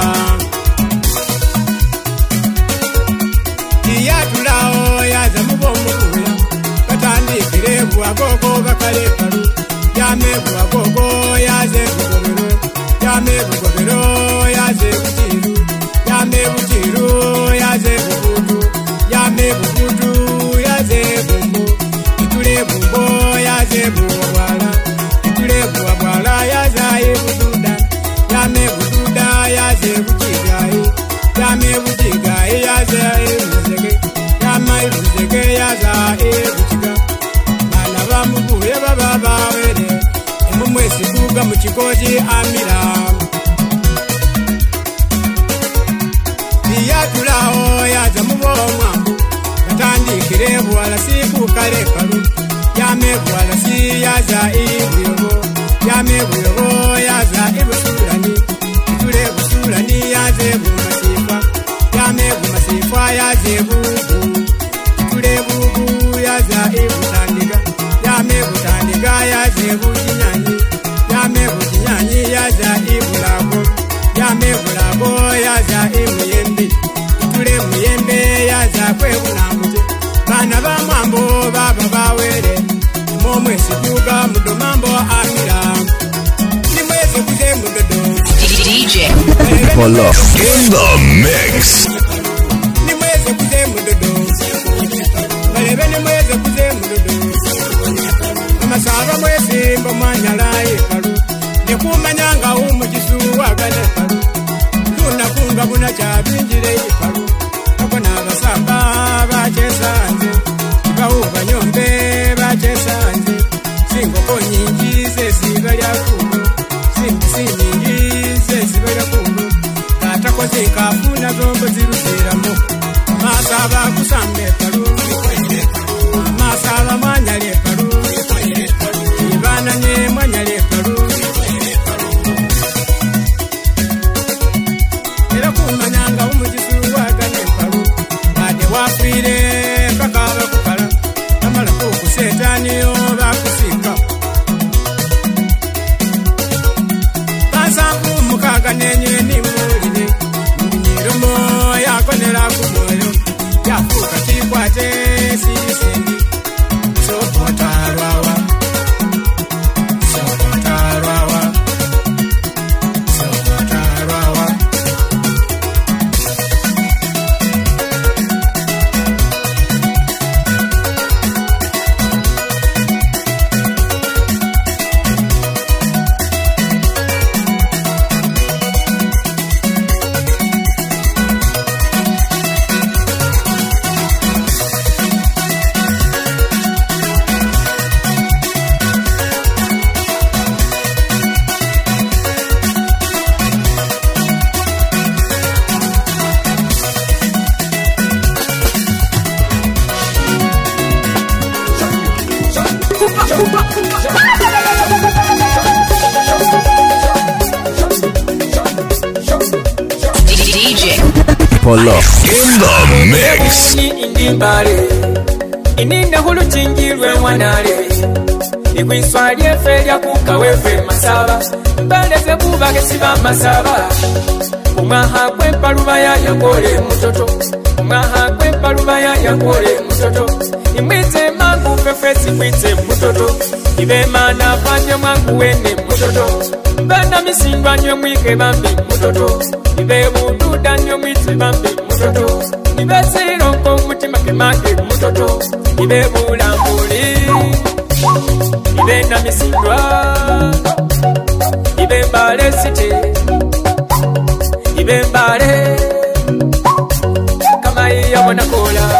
iyatulao yaza mubomukuya katandikire buwagogo bakale kalu yame buwagogo yaze bugobero yame bugobero yaze butiru yame butiru yaze bugudu yame bugudu yaze bumbo itule bumbo yaze buwala itule buwala yaze bududa yame bududa yaze bukigai yame bukigai yaze buzege yame buzege yaze bukiga bana bamubuye baba bawere emumwesi kuga mu kikoji amira iyatulao yaza mubomwambu katandikire buwala siku kale kalu yame buwala si yaza ibuyobo yame buyobo yaza ibusulani itule busulani yaze bumasifa yame bumasifa yaze bubu itule bubu yaza ibutandiga yame butandiga yaze bujinyanyi yame bujinyanyi yaza ibulago yame bulago yaza imuyembe itule muyembe yaza kwebunamuje bana bamwambo baba bawere momwesi kuga mudomambo amira nimwezi kuze mudodo DJ Polo in the mix. nimwezi kuze mudodo balebe nimwezi kuze mudodo amasaba mwezi mbo mwanyalaye kalu nekumanyanga umujisu wagane kalu tunakunga buna chabinjire kalu akona basamba bachesanze bawuba nyombe bachesanze singoko nyingi zesibalya kuno simbisi nyingi zesibalya kuno katako zikafuna zombo zirusiramo masaba kusambe kalu masaba mwanyale kalu ibana ne mwanyale kalu era kumanyanga umujisu wagane kalu ade wafire mpaka bakukala amala kukusetaniyo bakusika basangu mukaga nenyeni mulire munyiromo yakonera kumwoyo yafuka kikwate sisendi sokotarwawa sokotarwawa sokotarwawa Polo in the mix. Indimbale ininde hulu chingirwe mwanale ikwiswali efelya kukawefe masaba mbeleze kubage siba masaba umwaha kwempalubaya yakole mutoto umwaha kwempalubaya yakole mutoto imwite mangu fefesi kwite mutoto ibemana fanye mwangu wene mutoto mbena misindwa nyo mwike bambi mutoto ibe bududa nyo mwite bambi mutoto ibe sironko mutima kemake mutoto ibe bulambuli ibe na misindwa ibe mbale city ibe mbale kama iya wana kola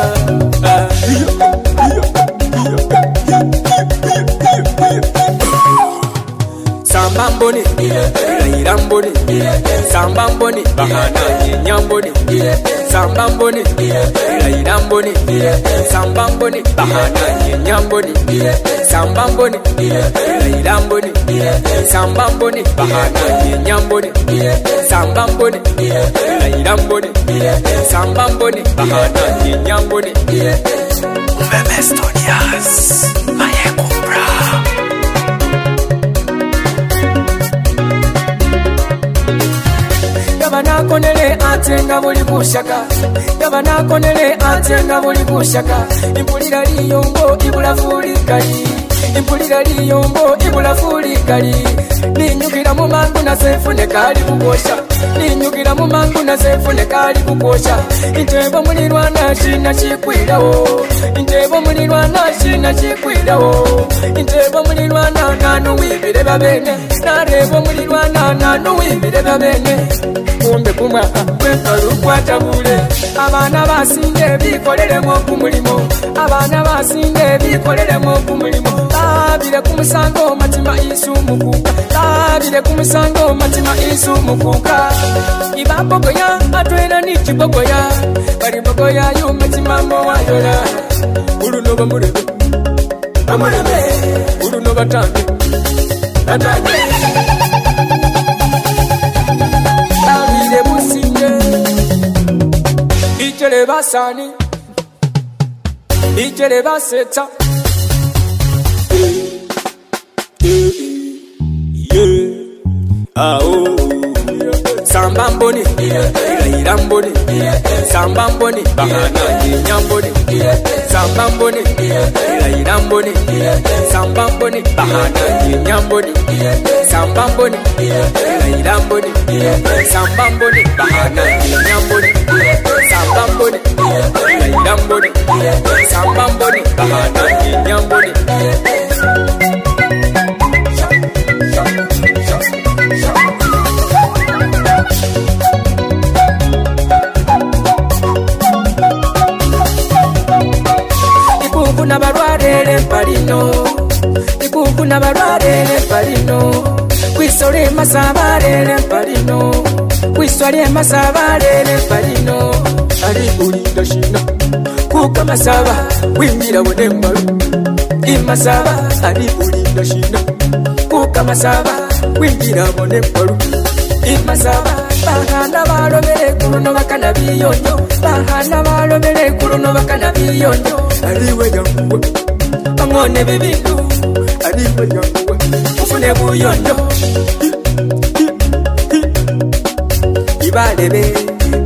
Sambamboni, bahana nyamboni, Sambamboni, lairamboni, Sambamboni, bahana nyamboni, Sambamboni, lairamboni, Sambamboni, bahana nyamboni, Sambamboni, lairamboni, Sambamboni, bahana nyamboni. Meme Studios, Mayekumbra. Gabana konele atenga buli kushaka, Gabana konele atenga buli kushaka. Impulira liyombo ibula fuli kali, Impulira liyombo ibula fuli kali. Ninyukira mu mangu na sefune kali kukosha, Ninyukira mu mangu na sefune kali kukosha. Intebo mulirwana shina chikwirawo, Intebo mulirwana shina chikwirawo, Intebo mulirwana nanu wibire babene, Narebo mulirwana nanu wibire babene. Kumbe kumwa kwempalu kwatabule, Abana basinde bikolelemo ku mulimo, Abana basinde bikolelemo ku mulimo. Labire ku musango matima isumukuka, Labire ku musango matima isumukuka. Ibabogoya atwena nikibogoya, Bari bogoya yu matima mowayola. Uluno bamurebe, Bamurebe, Uluno batange, Batange. Labire businde, Ichere basani, Ichere baseta. Sambamboni, lairamboni, Sambamboni, bahana nyamboni, Sambamboni, lairamboni, Sambamboni, bahana nyamboni, Sambamboni, lairamboni, Sambamboni, bahana nyamboni, Sambamboni, lairamboni, Sambamboni, bahana nyamboni. Ikukuna barwarere palino, Ikukuna barwarere palino, Kwisore masabarere palino, Kwisore masabarere palino. Ali ulinda shina, Kuka masaba, Wingira wonembalu, Imasaba, Ali ulinda shina, Kuka masaba, Wingira wonembalu, Imasaba. Bahana balobere kuruno bakana biyonyo, Bahana balobere kuruno bakana biyonyo. Aliwe yanguwe, Angone bibindu, Aliwe yanguwe, Ufune buyonyo. Ibalebe,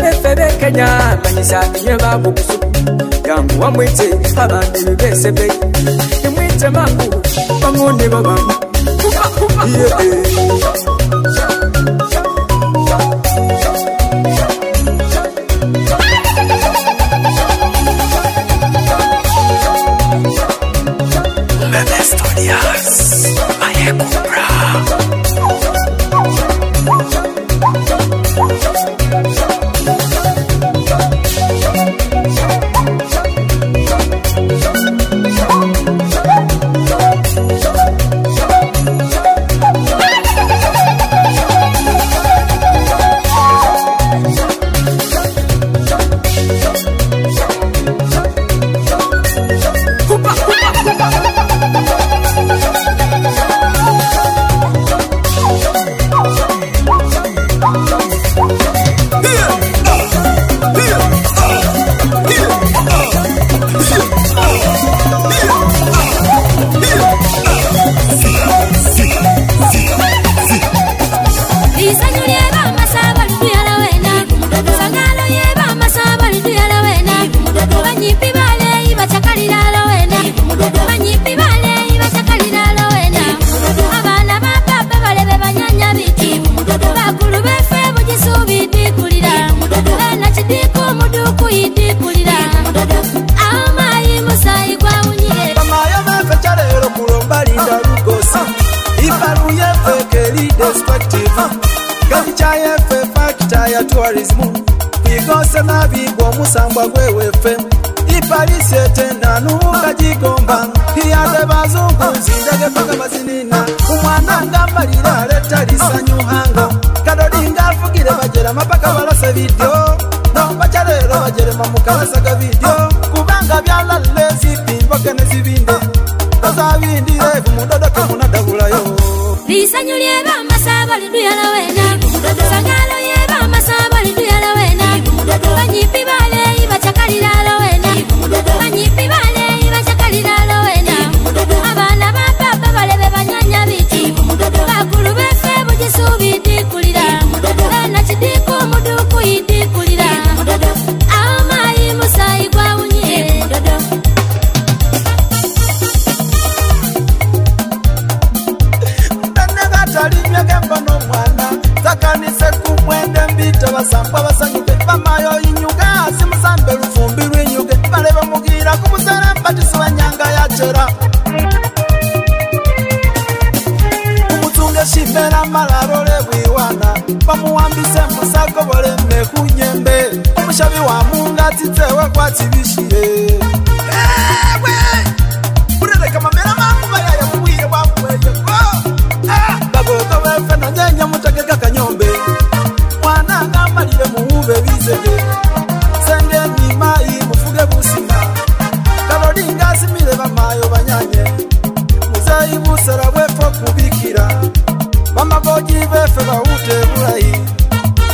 Efebe Kenya, Manyisa miye babukusu, Yangu wa mwite, Abande bibesebe, Imwite mangu, Angone babani, Meme Studios, Mayekumbra. Tourism, Igose na bigwa musambwa gwewe FM. Iparisi etenda nuka jigomba, Hiyade bazungu zindage paka bazinina. Umwana ngambalira leta lisanyu hango, Kadodi ngafugire bajera mapaka balasa video no bacharero bajerema mukalasaga video kubanga byalale zipimba kene zibinde bazabindire kumudodo kemunadabulayo lisanyulye bamasaba liduyala wena sangalo ye bamasaba liduyala wena banyipi bale bachakalira wena banyipi bale bachakalira wena abana bapapa bale banyanya biti bakulu befe bujisubidi kulira na chidiko muduku idi kulira amai musai kwa unye talimya kembono mwana zakanise kumwende mbita basamba basanyuke bamayo inyuga simusambe lufumbi lwinyuge bale bamugira kubusera mbatiso banyanga yachera umutunge shimera malarole bwiwana bamuwambise musako boleme kunyembe umushabi wa munga titewe kwa tibishiye ewe urereka mamera mangu bayaya mubwire bamweye bagoto befe na nyenya mutegeka kanyombe mwana ngamalire muube bizege senge ni mai mufuge busima kalodi ngasimire bamayo banyanye muzayi busera bwefo kubikira bamagoji befe bawute bulayi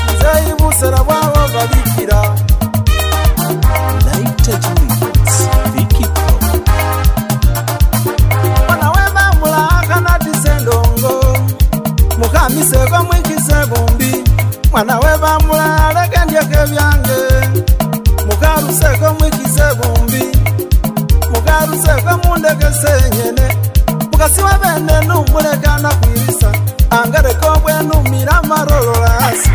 muzayi busera bwabo babikira laita juice Vicky Pro mwana wema mulaka na disendongo mukamiseko mwikise bumbi mwana webamula alegendyeke byange mukaruseko mwikise bumbi mukaruseko mundekese nyene mukasiwa bene numulekana kwirisa angareko bwenumira marololasi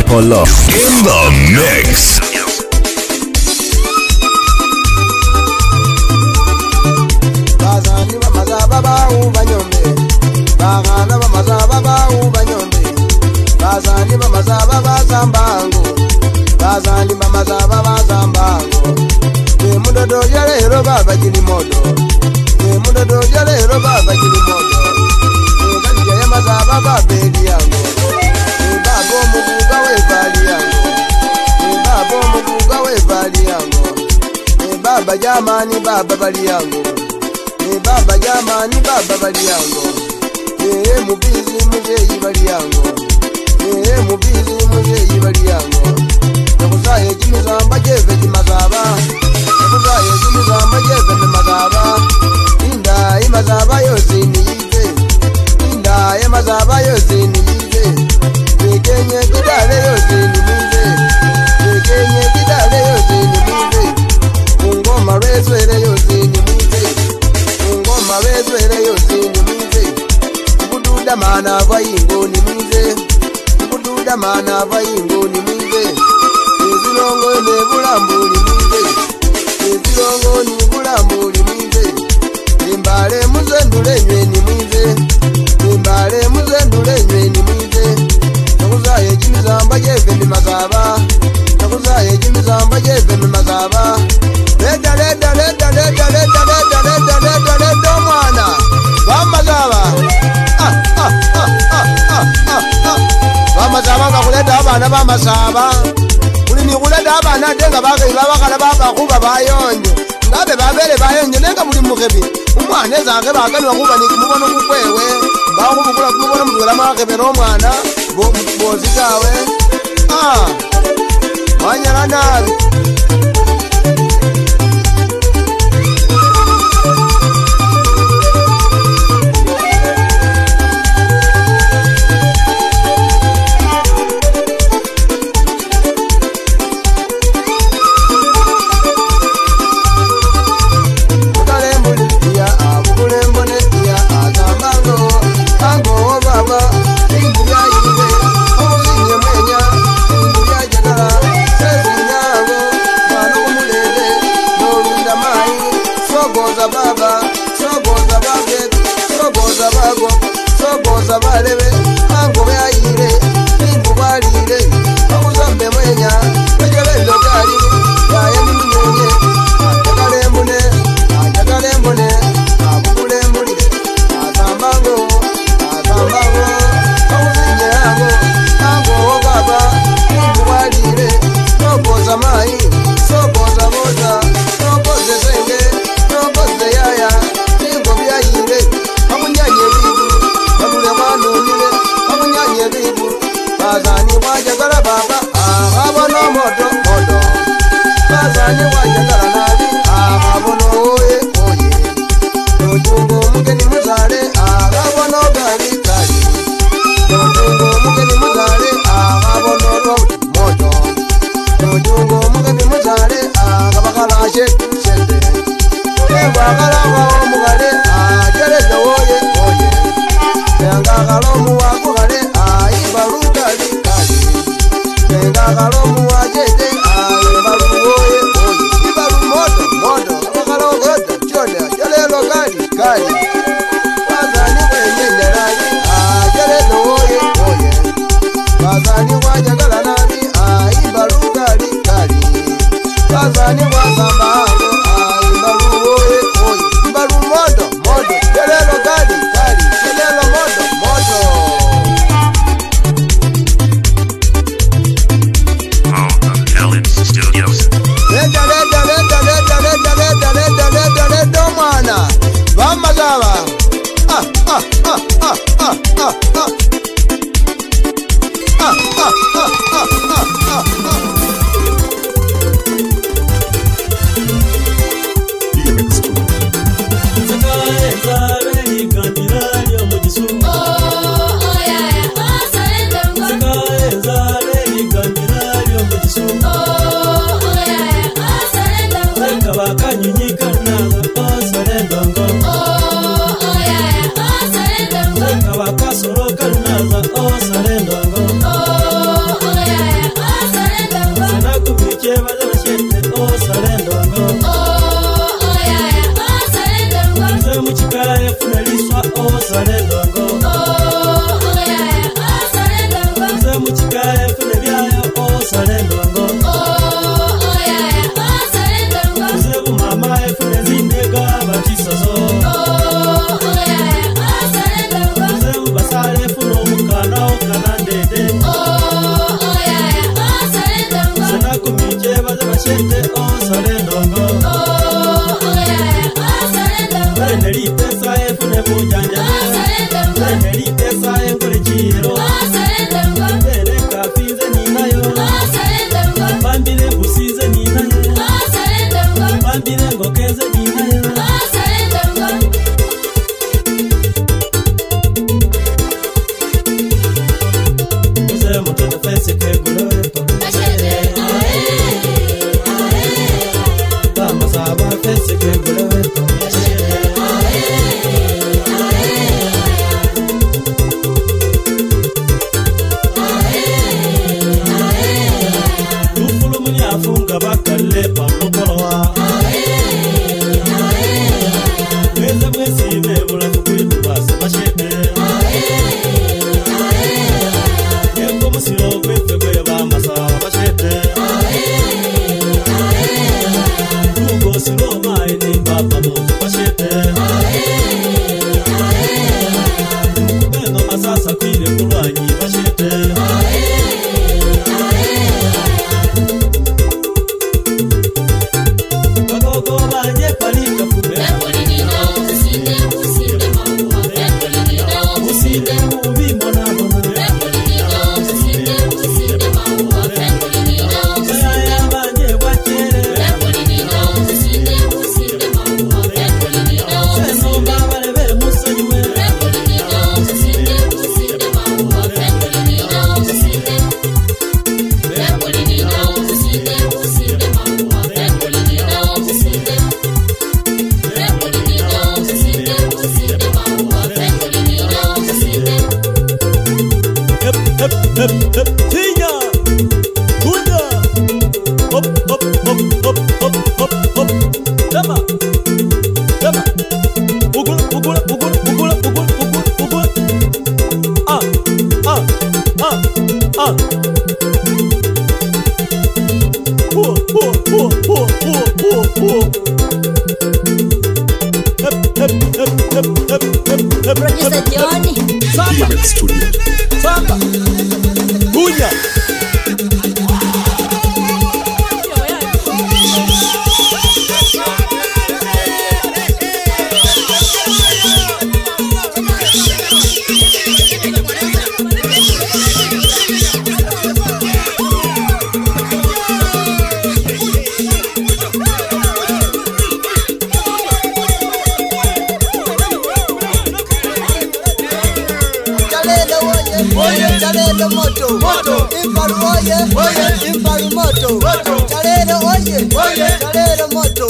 Polo in the mix. Bazani bamazaba banyombe bagana bamazaba banyombe bazani bamazaba bazambango bazani bamazaba bazambango emudodo yalero baba gili modo emudodo yalero baba gili modo nganje yamazaba babeli yango babo mubuga we bali yango babo mubuga we bali yango baba jamani baba bali yango baba jamani baba bali yango mubizi muzeyi bali yango mubizi muzeyi bali yango nakuzaye kimizamba jeve kimazaba nakuzaye kimizamba jeve kimazaba inda imazaba yose niyize inda imazaba yose niyize kenye kidale yose niyize kenye kidale yose niyize ngoma rezwele yose niyize ngoma rezwele yose niyize kududa mana bayingo niyize kududa mana bayingo niyize ezilongo ne bulambuli niyize ezilongo ni bulambuli niyize imbale muzendule nyweni niyize imbale muzendule nyweni niyize nakuzaye kimizamba jeve ni mazaba nakuzaye kimizamba jeve ni mazaba leda leda leda bamasaba uli nikhuleta abana ate nga bakheyi babakhala babakhuba bayonjo ngabe babele bayonjo nenga muli mukhebi umwana ezange bakanibwa khuba ni kumubono kukwewe bakhubukula kumubono mutwela mwakhebera omwana bosi tawe wanyala nabi balebe ango bayire bintu balire bakuzambe mwenya bejelendo gali yayendi munyenye ajagale mbone abukule mbulire azambango bakuzinye ango baba bintu balire nokoza mayi sokoza moza nokoze senge nokoze yaya bingo byayire bakunyanye bintu bakunyanye bibu bazani wajagala baba abono moto bazani wajagala nabi abono oye nojungo mugeni muzale abono gali nojungo mugeni muzale abono moto nojungo mugeni muzale abakalashe sende ebakala wao mugale ajereza oye Ngakalomu wakugale aibalugali Ngakalomu wajete aibaluoye Ibalu moto Ngakalogoda chone Jalelo gali Wazani kwenye njerani Jalelo oye Wazani wajagala nami aibalugali Wazani wazambango aibaluoye Ibalu moto Jalelo gali Jalelo moto Leta mwana Vamazava Producer Johnny. DMX Studio. Samba. Kunya. Chalelo moto, Imparu oye, Imparu moto, Chalelo oye, Chalelo moto,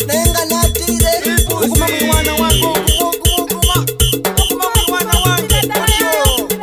Nenga natire, ukuma mwana wangu, ukuma mwana wangu,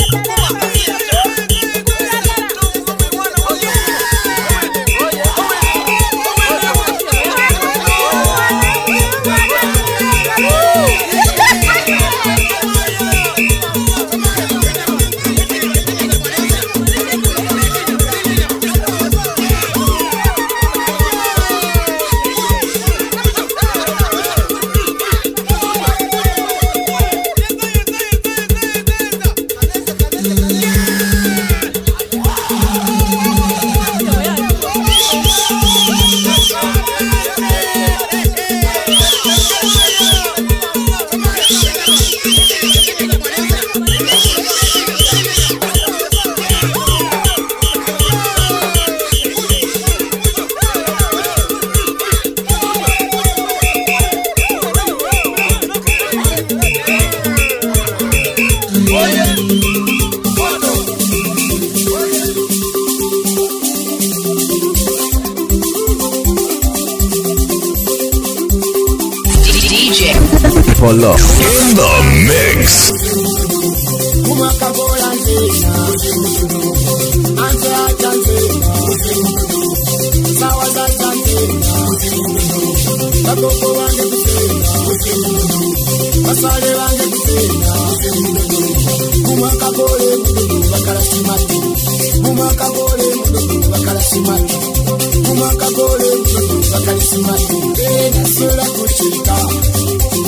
Polo in the mix.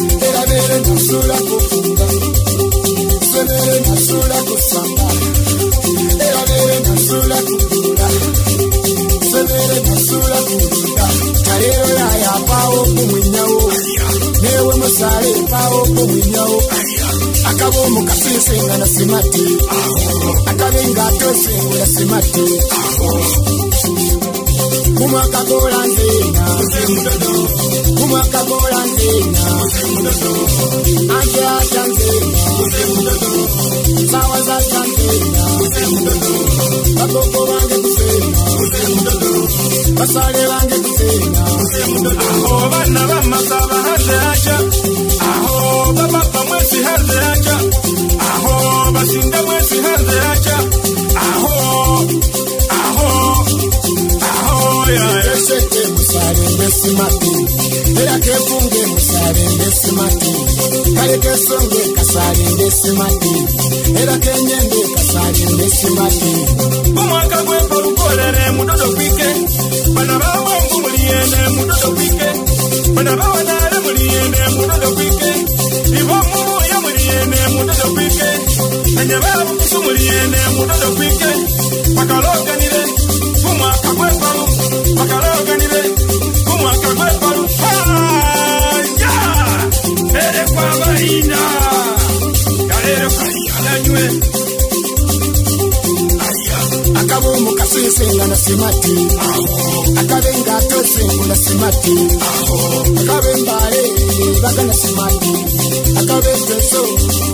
Nasula kufunga, senere nasula kusamba, senere nasula kudura, senere nasula kudura. Karero ya pawo kumwinyawo, newe musale pawo kumwinyawo. Akabo mukasise ngana simati, akabenga tose ngana simati. Kumaka gola nzena, kumaka gola nzena, anje acha nzena, sawa za nzena, bakoko bange kusena, basale bange kusena. Aho bana bamasaba haze acha, aho baba mwesi haze acha, aho basinda mwesi haze acha, aho Eseke musare nesimati, era kefunge musare nesimati, kale kesonge kasare nesimati, era kenyende kasare nesimati. Kumwaka gwepo lukolere mudodo kwike, bana bawa muliyene mudodo kwike, bana bawa nare muliyene mudodo kwike, ibomu ya muliyene mudodo kwike, nanyababu kusu muliyene mudodo kwike, pakaloganire, kumwaka gwepo pakaloganire, kumwaka gwepo ya ere kwa bahina, kalere kanywe. Akabumu kasise ngana simati, akabenga tose ngana simati, akabembare bagana simati, akabeteso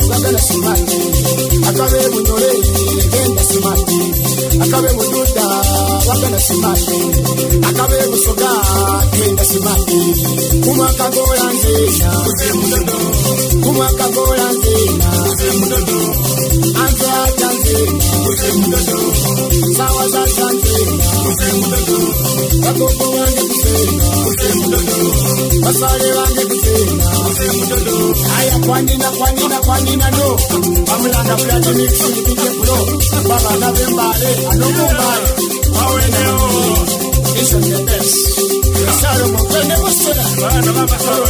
bagana simati, akabemunyore genda simati, akabemududa bagana simati, akabemusoga genda simati. Kumaka gola nzena, kumaka gola nzena, anje acha nzena, sawa za nzena, bakoko bange kusena, basale bange kusena. Aya kwanina no, bamulanda bulati mixi DJ Pro, baba nabembale anomumbale, waweneo, isho the best. Salo mwene musona, bana baba salo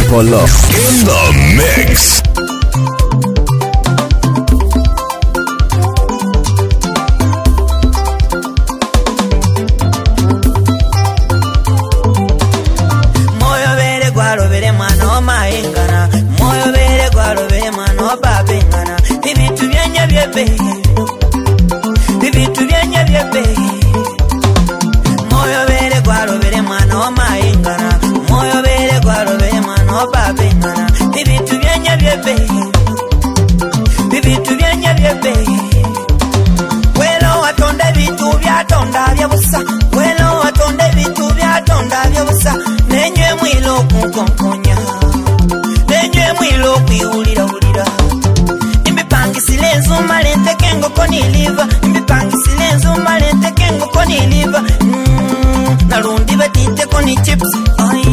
Polo in the mix. Moyo vere guaro vere mano maengana, moyo vere guaro vere mano babengana. Ibitu byenya byebe, ibitu byenya byebe. Moyo vere guaro vere mano maengana, moyo vere guaro vere mano babengana. Ibitu byenya byebe, ibitu byenya byebe. Welo watonde bitu byatonda byabusa, welo watonde bitu byatonda byabusa. Nenywe mwilo kukonkonya, nenywe mwilo kwiulira ulira. Imbipangi silenzo malente kengo koniliva, imbipangi silenzo malente kengo koniliva. Nalundi betite koni chips, ai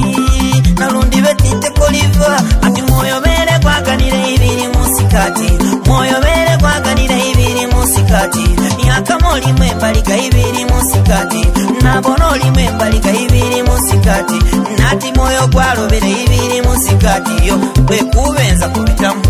nalundi betite koliva. Ati moyo bere kwaganire ibiri musikati, moyo bere kwaganire ibiri musikati. Yakamoli mwembalika ibiri musikati, nabonoli mwembalika ibiri musikati. Nati moyo gwalobere ibiri musikati yo, kwekubenza kubitamu.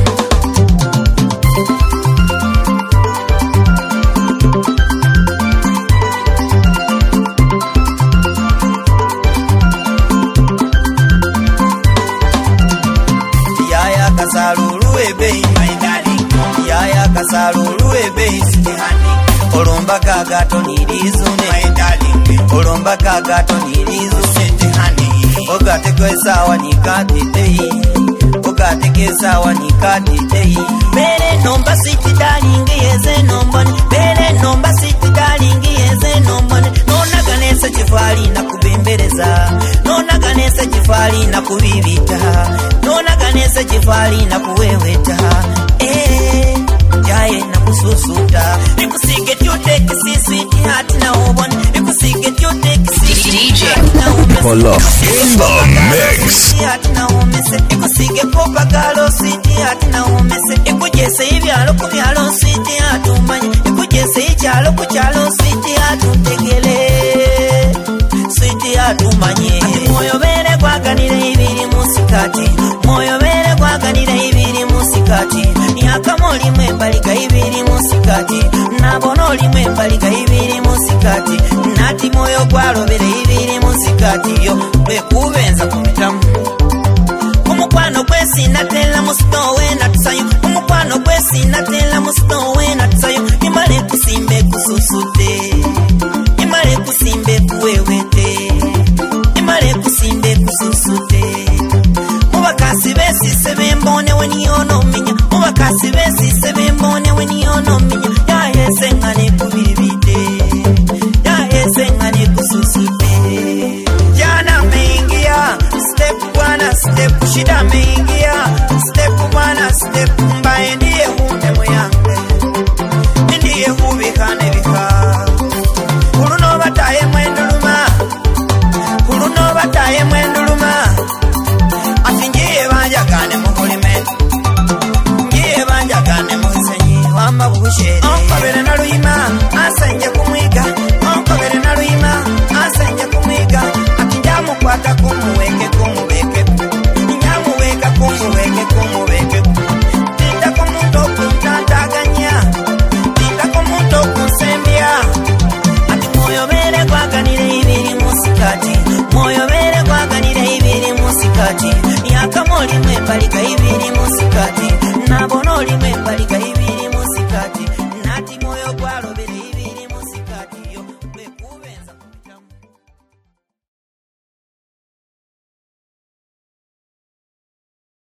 Yaya kasalulu ebe, my darling. Yaya kasalulu ebe, honey. Olomba kagato nilizune, my darling. Olomba kagato nilizune, honey. Ogate kwesawa nikatitei, ogate kesawa nikatitei. Bere nomba siti darling yeze nomboni, bere nomba siti darling yeze nomboni. Nona ganesa chifali na kubembeleza, nona ganesa chifali na kubibita, nona ganesa chifali na kuweweta. Jaye na kususuta, ikusige tyote kisisi hati na uboni, ikusige tyote kisisi hati na umese. Polo in the mix. Hati na umese, ikusige popa galo siti hati na umese. Ikujese ivyalo kuvyalo siti hati umanye, ikujese ichalo kuchalo siti hati utegele, siti hati umanye. Ati moyo bere kwaganire ibiri musikati, moyo bere kwaganire ibiri musikati. Yakamoli mwembalika ibiri musikati, nabonoli mwembalika ibiri musikati. Nati moyo gwalobere ibiri musikati yo, kwekubenza kumitamu. Umukwano kwesi natela musitowe natusayo, umukwano kwesi natela musitowe natusayo. Imale kusimbe kususute, imale kusimbe kuwewete, imale kusimbe kususute. Mubakasi besi sebembone weniyono minya, mubakasi besi sebembone weniyono minya. Yahese ngane kubibite, yahese ngane kususute. Jana mengia, step bwana step shida mengia, step bwana step mbaye ndiye hunde muyange, ndiye hubikane bika. Kuruno bataye mwenduluma, kuruno bataye mwenduluma. Atingiye banjagane mukulime, ngiye banjagane musenyi wamba busheri.